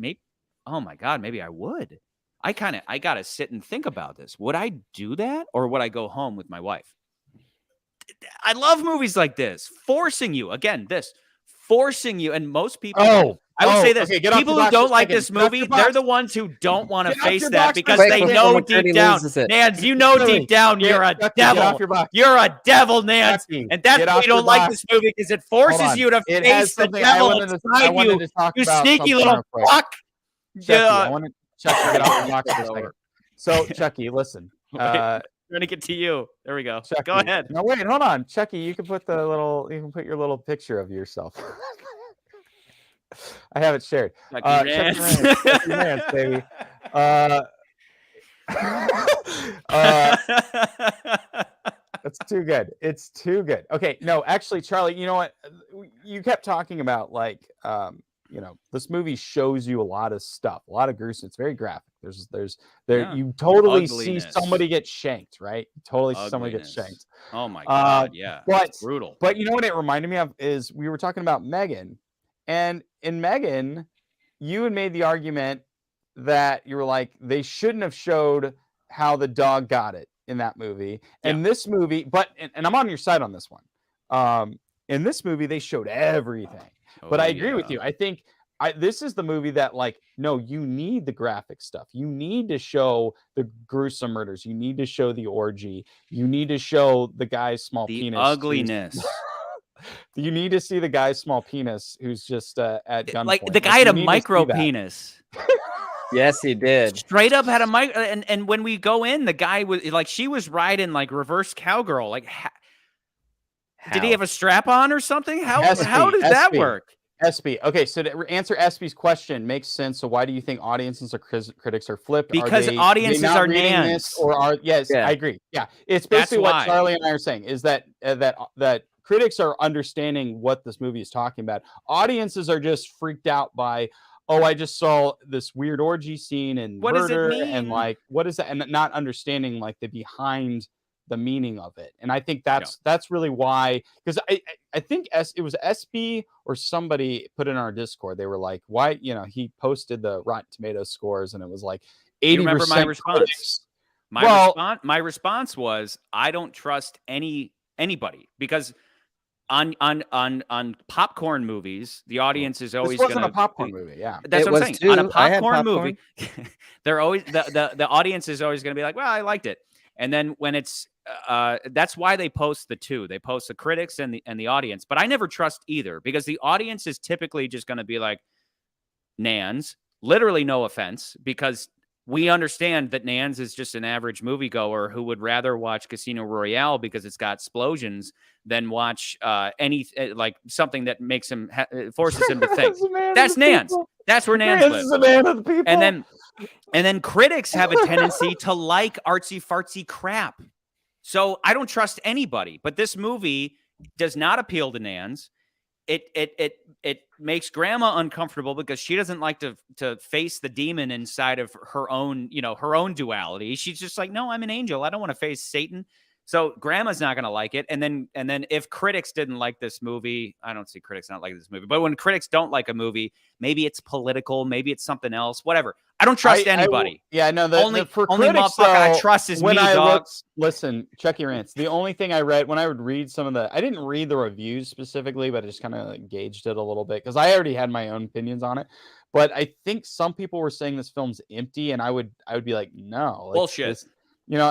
Oh my God, maybe I would. I got to sit and think about this. Would I do that, or would I go home with my wife? I love movies like this, forcing you. And most people, I would say this, people who don't like this movie, they're the ones who don't want to face that, because they know deep down, Nance, deep down, you're a devil. You're a devil, Nance. And that's why you don't like this movie, because it forces you to face the devil inside you, you sneaky little fuck. I want to Chucky, get off the box for a second. So, Chucky, listen. Trying to get to you. There we go. Chucky. Go ahead. No, wait, hold on, Chucky. You can put your little picture of yourself. I have it shared. Chucky Rance, baby. That's too good. It's too good. Okay, no, actually, Charlie, you know what? You kept talking about like, this movie shows you a lot of stuff, a lot of gruesome. It's very graphic. Yeah. You totally see Ugliness. somebody get shanked, right? You totally see somebody get Ugliness. shanked. Oh my God, yeah. It's brutal. But you know what it reminded me of is we were talking about Megan, and in Megan, you had made the argument that you were like they shouldn't have showed how the dog got it in that movie. And this movie, and I'm on your side on this one. In this movie, they showed everything. But I agree with you. I think this is the movie that, like, no, you need the graphic stuff. You need to show the gruesome murders. You need to show the orgy. You need to show the guy's small penis. The ugliness. You need to see the guy's small penis who's just at gunpoint. Like the guy had a micro penis. Yes, he did. Straight up had a mic, and when we go in, the guy was like, she was riding like reverse cowgirl. Like, did he have a strap on or something? How does that work? SB. Okay, so to answer SB's question, makes sense. So why do you think audiences or critics are flipped? Because audiences are nans. I agree. Yeah, it's basically what Charlie and I are saying is that critics are understanding what this movie is talking about. Audiences are just freaked out by, oh, I just saw this weird orgy scene and what murder, does it mean? and like, what is that? And not understanding like the behind the meaning of it. And I think that's really why, because I think it was SB or somebody put in our Discord. They were like, why, he posted the Rotten Tomatoes scores and it was like 80%. You remember my response? My response was, I don't trust anybody, because on popcorn movies, the audience is always going to a popcorn movie. Yeah, that's what I'm saying. On a popcorn movie, they're always the audience is always going to be like, well, I liked it. And then when it's that's why they post the two. They post the critics and the audience. But I never trust either, because the audience is typically just going to be like, Nans, literally no offense, because we understand that Nans is just an average moviegoer who would rather watch Casino Royale because it's got explosions than watch like something that makes him forces him to think. That's Nans. That's where Nans lives. Is a man of the people. And then critics have a tendency to like artsy fartsy crap. So I don't trust anybody. But this movie does not appeal to Nans. It makes grandma uncomfortable because she doesn't like to face the demon inside of her own duality. She's just like, no, I'm an angel. I don't want to face Satan. So grandma's not going to like it. And then if critics didn't like this movie, I don't see critics not like this movie, but when critics don't like a movie, maybe it's political, maybe it's something else, whatever. I don't trust anybody. Only motherfucker I trust is me, dog. Listen, check your rants. The only thing I read when I would read I didn't read the reviews specifically, but I just kind of gauged it a little bit because I already had my own opinions on it. But I think some people were saying this film's empty, and I would be like, no, bullshit.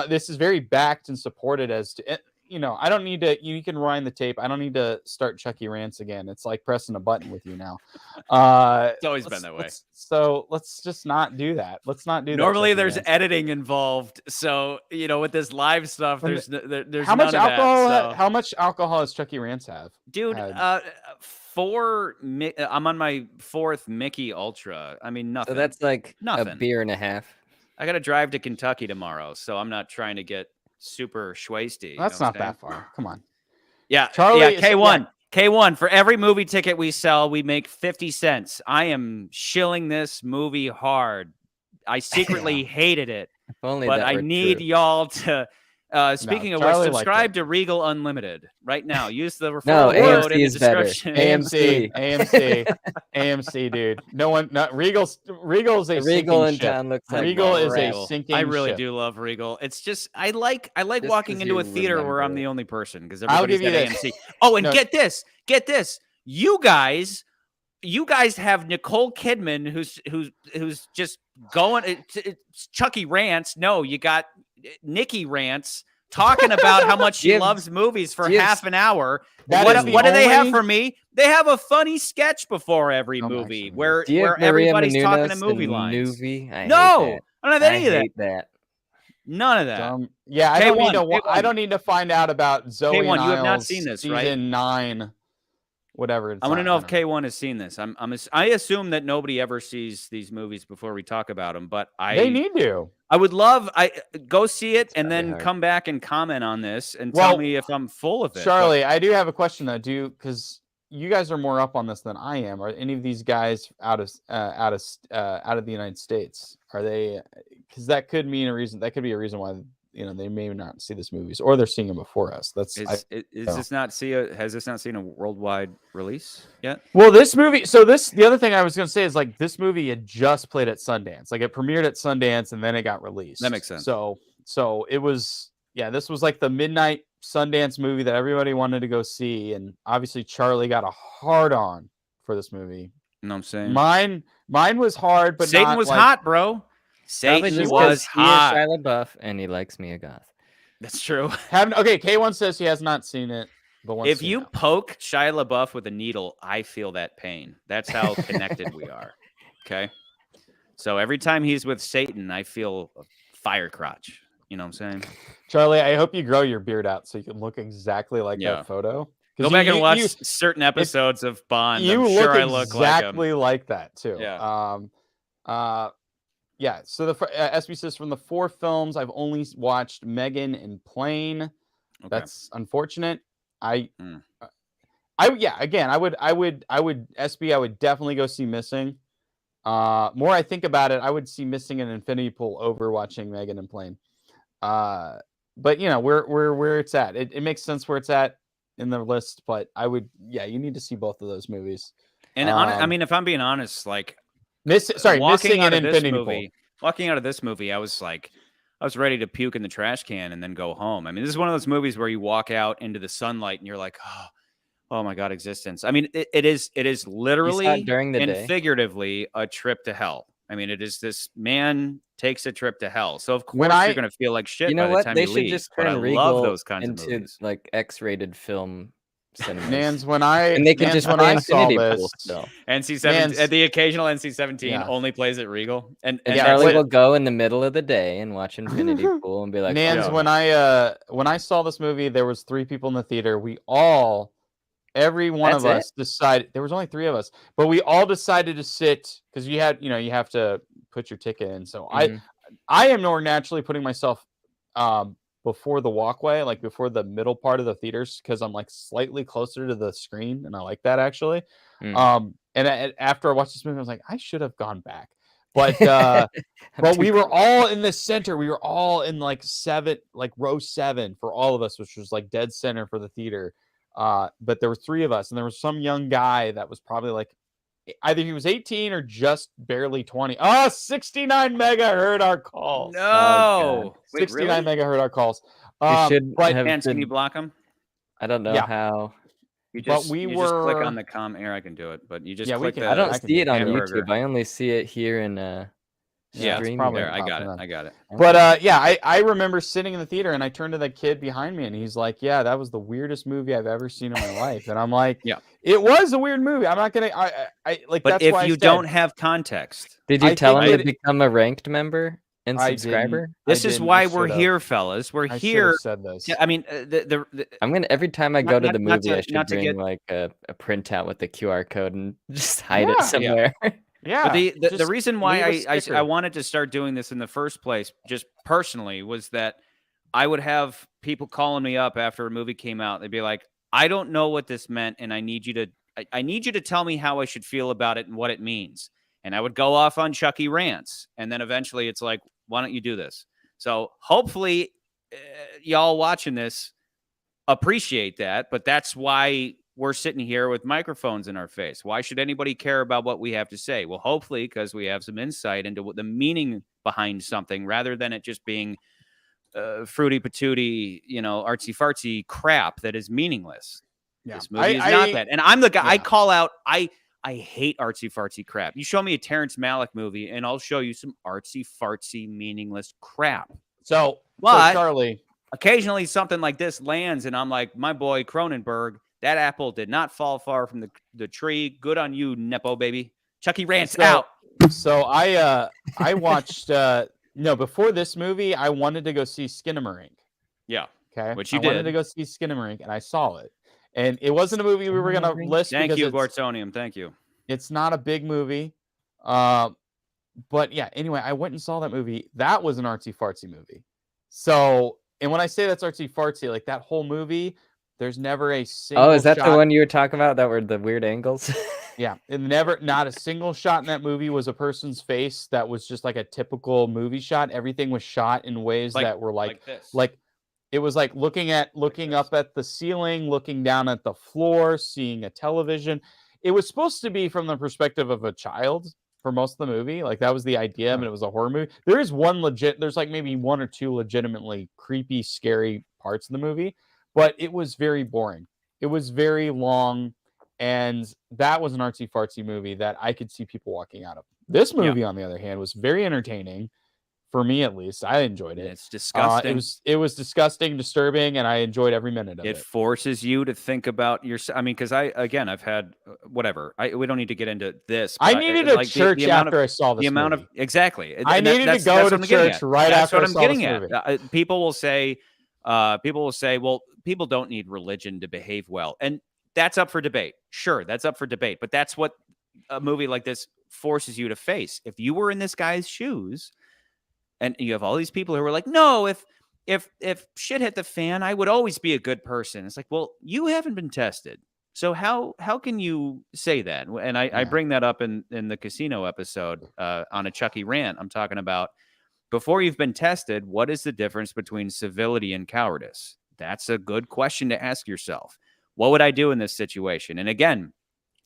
This is very backed and supported as to, I don't need to, you can rewind the tape. I don't need to start Chucky rants again. It's like pressing a button with you now. It's always been that way. So let's just not do that. Let's not do that. Normally there's editing involved. So, with this live stuff, there's how much alcohol, that, so. How much alcohol does Chucky rants have? Dude, I'm on my 4th Mickey Ultra. I mean, nothing. So that's like nothing. A beer and a half. I got to drive to Kentucky tomorrow, so I'm not trying to get super schwasty. That's not that far. Come on. Yeah, Charlie. Yeah, K1. K1. For every movie ticket we sell, we make 50 cents. I am shilling this movie hard. I secretly hated it, but I need y'all to. Speaking of which, subscribe to Regal Unlimited right now. Use the referral code in the description. AMC, dude. Regal's a Regal sinking in town looks like Regal is a sinking. I really ship. do love Regal. It's just I like walking into a theater where I'm the only person because I'll give everybody's you got this. AMC. Oh, and get this. You guys have Nicole Kidman who's just going. It's Chucky rants. No, you got Nikki rants talking about how much she loves movies for half an hour. What do they have for me? They have a funny sketch before every movie where everybody's talking a movie lines. I don't have any of that. None of that. I don't need to find out about Zoe K1, Niles, you have not seen this, season right? 9. whatever. It's I want to on, know I if don't know. K1 has seen this. I assume that nobody ever sees these movies before we talk about them, but They need to. I would love go see it and gotta be then hard. come back and comment on this and tell Well, me if I'm full of it. Charlie, I do have a question though. Because you guys are more up on this than I am. Are any of these guys out of the United States? Are they? Because that could mean a reason. That could be a reason why they may not see this movies, or they're seeing them before us. That's Has this not seen a worldwide release yet? well, this movie. So the other thing I was going to say is like this movie had just played at Sundance. Like it premiered at Sundance and then it got released. That makes sense. So it was this was like the midnight Sundance movie that everybody wanted to go see, and obviously Charlie got a hard on for this movie. You know what I'm saying? Mine was hard, but Satan not was like, hot, bro. Probably Satan just was 'cause hot. He is Shia LaBeouf and he likes Mia Goth. That's true. Okay, K1 says he has not seen it, but wants If to you know. poke Shia LaBeouf with a needle, I feel that pain. That's how connected we are. Okay. So every time he's with Satan, I feel a fire crotch. You know what I'm saying? Charlie, I hope you grow your beard out so you can look exactly like Yeah. that photo. Go back and watch certain episodes of Bond. You I'm look sure I look exactly like that too. Yeah. Yeah. So the SB says from the 4 films, I've only watched Megan and Plane. Okay. That's unfortunate. Mm. Again, I would SB. I would definitely go see Missing. More I think about it, I would see Missing and Infinity Pool over watching Megan and Plane. But where it's at. It makes sense where it's at in the list, but you need to see both of those movies. And I mean, if I'm being honest, like Missing and Infinity Pool. Walking out of this movie, I was ready to puke in the trash can and then go home. I mean, this is one of those movies where you walk out into the sunlight and you're like, oh my God, existence. I mean, it is literally during the and day? figuratively a trip to hell. I mean, it is this man takes a trip to hell. So of course you're going to feel like shit You know by the what? time They you should leave. just But I turn love Regal those kinds of into movies. like X-rated film cinemas. Nans, when and they can just when play I saw Infinity Pool this, still. NC-17, the occasional NC-17 Yeah. only plays at Regal, and And Yeah, Charlie wait. will go in the middle of the day and watch Infinity Pool and be like, Nans, "Oh, when I saw this movie, there was 3 people in the theater. Every one That's of us decided there was only 3 of us, but we all decided to sit because you have to put your ticket in. So Mhm. I am more naturally putting myself before the walkway, like before the middle part of the theaters, because I'm like slightly closer to the screen, and I like that actually. Mm. And after I watched this movie, I was like, I should have gone back, but but we were all in the center. We were all in like row 7 for all of us, which was like dead center for the theater. But there were 3 of us, and there was some young guy that was probably like either he was 18 or just barely 20. 69 mega heard our calls. No, wait, 69 really? mega heard our calls. We should but have Vance, can you been- block them? I don't know Yeah. how. You But just we you just click were- on the here I can do it, but you just Yeah, we click can- the I don't I can see do it on hamburger. YouTube. I only see it here in Yeah, stream. probably There, I got popping it. up. I got it. But I remember sitting in the theater and I turned to that kid behind me and he's like, "Yeah, that was the weirdest movie I've ever seen in my life." And I'm like, Yeah. It was a weird movie. I'm not gonna. I like. But that's if why you I said, don't have context, Did you I tell think him to that become a ranked member and I didn't. subscriber? this I is didn't, why I we're should've. here, fellas. We're I should here. have said this. Yeah, I mean, the I'm gonna every time I Not- go to not- the not movie, to- I should not to bring get- like a printout with the QR code and just hide Yeah. it somewhere. Yeah. But the just reason why leave a sticker. I wanted to start doing this in the first place, just personally, was that I would have people calling me up after a movie came out. They'd be like, "I don't know what this meant, and I need you to tell me how I should feel about it and what it means." And I would go off on Chucky rants, and then eventually it's like, "Why don't you do this?" So hopefully, y'all watching this appreciate that. But that's why we're sitting here with microphones in our face. Why should anybody care about what we have to say? Well, hopefully, because we have some insight into what the meaning behind something, rather than it just being fruity patootie, artsy fartsy crap that is meaningless. Yeah. This movie is not that. And I'm the guy I yeah. call out. I hate artsy fartsy crap. You show me a Terrence Malick movie, and I'll show you some artsy fartsy meaningless crap. So But- Charlie, Occasionally, something like this lands, and I'm like, my boy Cronenberg. That apple did not fall far from the tree. Good on you, Nepo baby. Chucky rants out. So I watched before this movie, I wanted to go see Skinamarink. Yeah. Okay. Which you I wanted did. to go see Skinamarink, and I saw it. And it wasn't a movie we were gonna Remembering? list Thank because you, Gortonium. Thank you. it's not a big movie. But yeah, anyway, I went and saw that movie. That was an artsy fartsy movie. So, and when I say that's artsy fartsy, like that whole movie, there's never a single Oh, is that shot. the one you were talking about that were the weird angles? Yeah, and not a single shot in that movie was a person's face that was just like a typical movie shot. Everything was shot in ways that were like this. it was like looking up at the ceiling, looking down at the floor, seeing a television. It was supposed to be from the perspective of a child for most of the movie. Like that was the idea, and it was a horror movie. There's like maybe one or two legitimately creepy, scary parts of the movie, but it was very boring. It was very long, and that was an artsy fartsy movie that I could see people walking out of. This movie, on the other hand, was very entertaining. For me, at least, I enjoyed it. It's disgusting. It was disgusting, disturbing, and I enjoyed every minute of it. It forces you to think about yourself. I mean, because I've had whatever. We don't need to get into this. I needed a church after I saw this movie. Exactly. I needed to go to church right after I saw this movie. People will say, well, people don't need religion to behave well, and that's up for debate. Sure, that's up for debate, but that's what a movie like this forces you to face. If you were in this guy's shoes. And you have all these people who are like, no, if shit hit the fan, I would always be a good person. It's like, well, you haven't been tested. So how can you say that? And I bring that up in the casino episode on a Chucky rant. I'm talking about before you've been tested, what is the difference between civility and cowardice? That's a good question to ask yourself. What would I do in this situation? And again,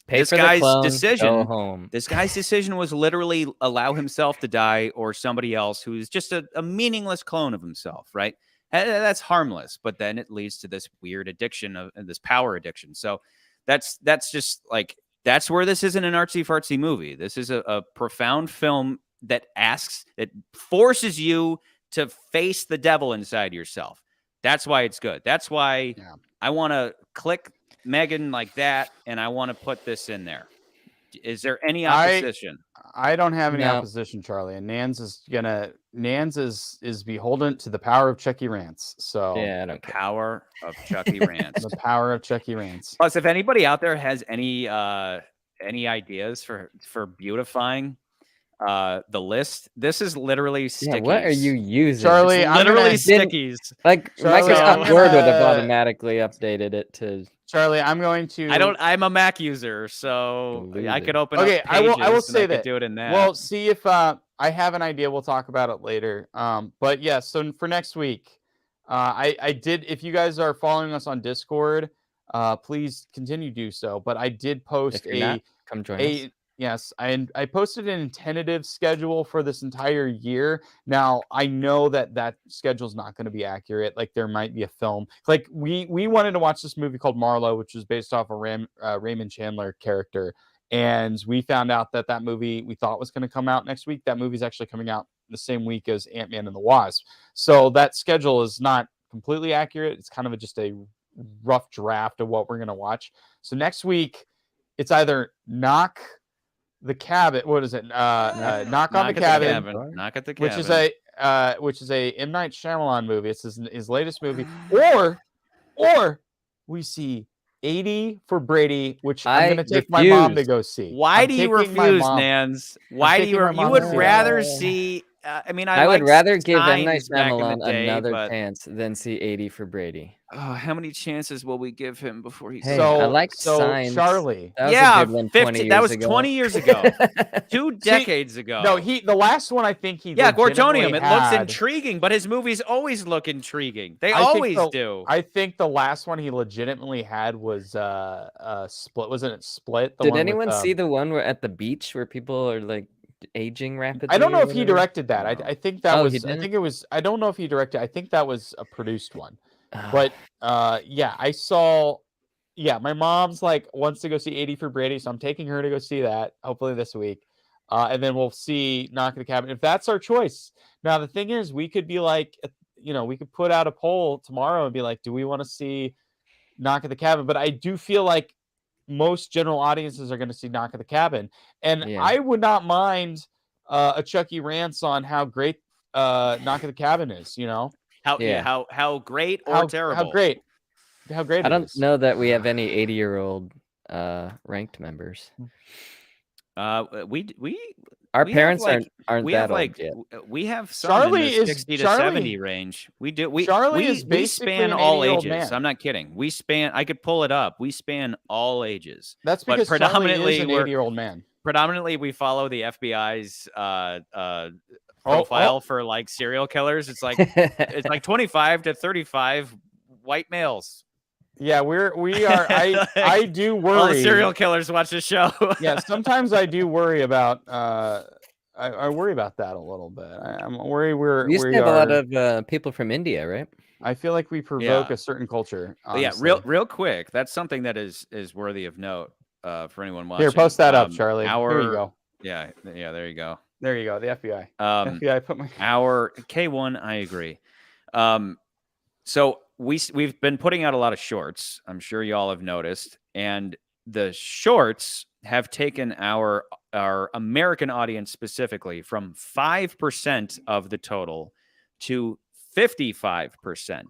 this guy's decision was literally allow himself to die or somebody else who's just a meaningless clone of himself, right? And that's harmless, but then it leads to this weird addiction of this power addiction. So that's just like, that's where this isn't an artsy fartsy movie. This is a profound film that forces you to face the devil inside yourself. That's why it's good. That's why I want to click Megan like that, and I want to put this in there. Is there any opposition? I don't have any opposition, Charlie. And Nans is beholden to the power of Chucky rants. So yeah, I don't care. Power of Chucky rants. The power of Chucky rants. Plus, if anybody out there has any ideas for beautifying the list, this is literally stickies. Yeah, what are you using? Charlie, literally stickies. Like Microsoft Word would have automatically updated it to. Charlie, I'm going to. I'm a Mac user, so I could open. Okay, up pages I will say that. Do it in that. Well, see if I have an idea. We'll talk about it later. But yeah, so for next week, I did. If you guys are following us on Discord, please continue to do so. But I did post come join us. Yes, I posted a tentative schedule for this entire year. Now, I know that schedule is not going to be accurate. Like, there might be a film. Like, we wanted to watch this movie called Marlowe, which was based off a Raymond Chandler character. And we found out that movie we thought was going to come out next week. That movie's actually coming out the same week as Ant-Man and the Wasp. So that schedule is not completely accurate. It's kind of just a rough draft of what we're going to watch. So next week, it's either Knock the Cabin. What is it? Knock on the Cabin. Knock at the Cabin. Which is a M. Night Shyamalan movie. It's his latest movie. Or we see 80 for Brady, which I'm going to take my mom to go see. Why do you refuse, Nans? Why do you? You would rather see. I would rather give M. Night Shyamalan another chance than see 80 for Brady. Oh, how many chances will we give him before he? Hey, I like Signs. Charlie. That was 50. That was 20 years ago. 2 decades ago. No, the last one I think he. Yeah, Gortonium. It looks intriguing, but his movies always look intriguing. They always do. I think the last one he legitimately had was Split. Wasn't it Split? Did anyone see the one where at the beach where people are like aging rapidly? I don't know if he directed that. I think that was. I think it was. I don't know if he directed. I think that was a produced one. But I saw. Yeah, my mom's like wants to go see 80 for Brady, so I'm taking her to go see that. Hopefully this week, and then we'll see Knock at the Cabin if that's our choice. Now the thing is, we could be like, we could put out a poll tomorrow and be like, do we want to see Knock at the Cabin? But I do feel like most general audiences are going to see Knock at the Cabin, and I would not mind a Chucky rants on how great Knock at the Cabin is. How great or terrible? How great? how great I it don't is. know that we have any 80-year-old ranked members. We Our have, parents like, aren't we that have old like yet. we have some Charlie in the is 60 to Charlie. 70 range. We do. Charlie we is basically span an all 80-year-old ages. man. I'm not kidding. We span. I could pull it up. We span all ages. That's But because Charlie predominantly is an we're 80-year-old man. predominantly we follow the FBI's profile for like serial killers. It's like 25 to 35 white males. Yeah, we are. I do worry. All the serial killers watch the show. Yeah, sometimes I do worry about. I worry about that a little bit. I'm worried We used to have a lot of people from India, right? I feel like we provoke a certain culture. Honestly. Yeah, real quick. That's something that is worthy of note for anyone watching. Here, post that up, Charlie. Here you go. Yeah, there you go. There you go. The FBI. FBI put my our K1. I agree. So we've been putting out a lot of shorts. I'm sure y'all have noticed, and the shorts have taken our American audience specifically from 5% of the total to 55%,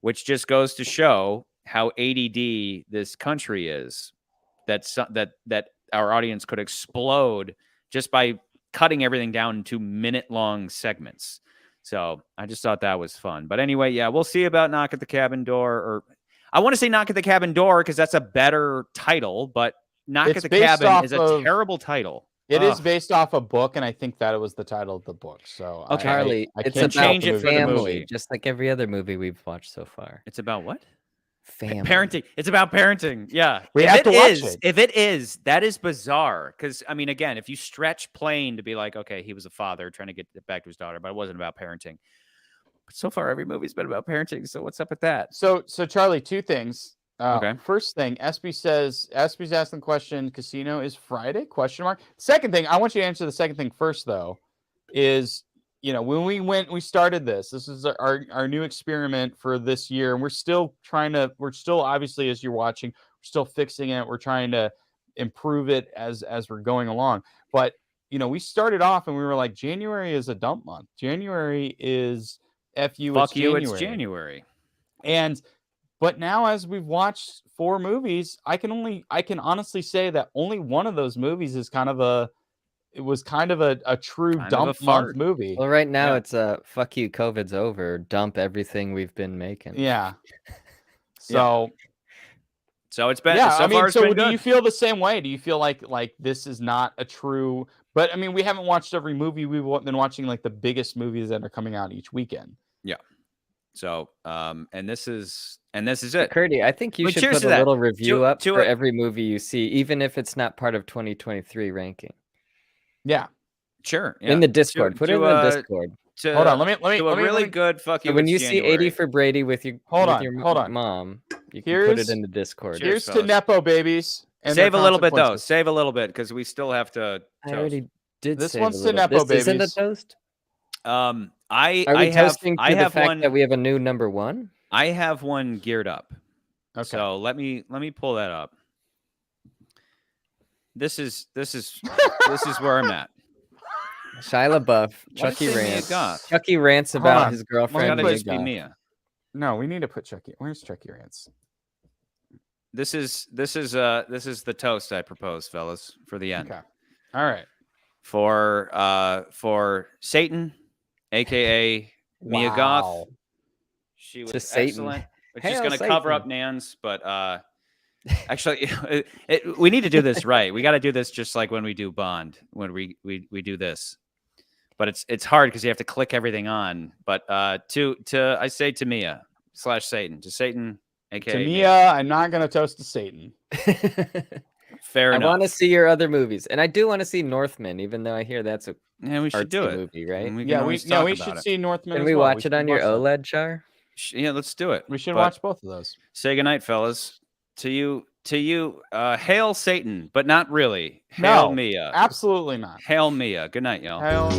which just goes to show how ADD this country is. That our audience could explode just by cutting everything down into minute-long segments. So I just thought that was fun. But anyway, yeah, we'll see about Knock at the Cabin Door. Or I want to say Knock at the Cabin Door because that's a better title, but Knock at the Cabin is a terrible title. It is based off a book, and I think that it was the title of the book. So okay, Charlie, I it's can't about change it for the movie, just like every other movie we've watched so far. It's about what? Family. Parenting. It's about parenting. Yeah. We have to watch it. If it is, that is bizarre. Because, I mean, again, if you stretch plain to be like, okay, he was a father trying to get back to his daughter, but it wasn't about parenting. But so far, every movie's been about parenting. So what's up with that? So Charlie, two things. Okay. First thing, Espy's asking the question, casino is Friday? Question mark. Second thing, I want you to answer the second thing first, though, is, you know, when we started this is our new experiment for this year, and we're still obviously, as you're watching, we're still fixing it. We're trying to improve it as we're going along. But, you know, we started off and we were like, January is a dump month. January is FU. Fuck you, it's January. But now, as we've watched 4 movies, I can honestly say that only one of those movies is kind of a true dump month movie. Well, right now it's fuck you, COVID's over. Dump everything we've been making. Yeah. So it's been. Yeah. So far, so do you feel the same way? Do you feel like this is not a true? But I mean, we haven't watched every movie. We've been watching like the biggest movies that are coming out each weekend. Yeah. So, and this is it. Curdy, I think you should put a little review up for every movie you see, even if it's not part of 2023 ranking. Yeah, sure. Yeah. In the Discord, put it in the Discord. Hold on, let me. Really good fuck you. So when you see 80 for Brady with your mom, you can put it in the Discord. Here's to Nepo babies. Save a little bit though. Save a little bit because we still have to. I already did. This one's to Nepo babies. Isn't a toast? Are we toasting to the fact that we have a new number one? I have one geared up. Okay. So let me pull that up. This is where I'm at. Shia LaBeouf, Chucky rants. Chucky rants about his girlfriend. Mia. No, we need to put Chucky. Where's Chucky rants? This is the toast I propose, fellas, for the end. Okay. All right. For Satan, aka Mia Goth. She was excellent. Which is going to cover up Nans, but actually, we need to do this right. We got to do this just like when we do Bond, when we do this. But it's hard because you have to click everything on. But I say to Mia / Satan, to Satan, aka to Mia, I'm not going to toast to Satan. Fair enough. I want to see your other movies, and I do want to see Northman, even though I hear that's a we should do it movie, right? We should see Northman. Can we watch it on your OLED, Char? Yeah, let's do it. We should watch both of those. Say goodnight, fellas. To you, hail Satan, but not really. Hail Mia. Absolutely not. Hail Mia. Good night, y'all. Hail.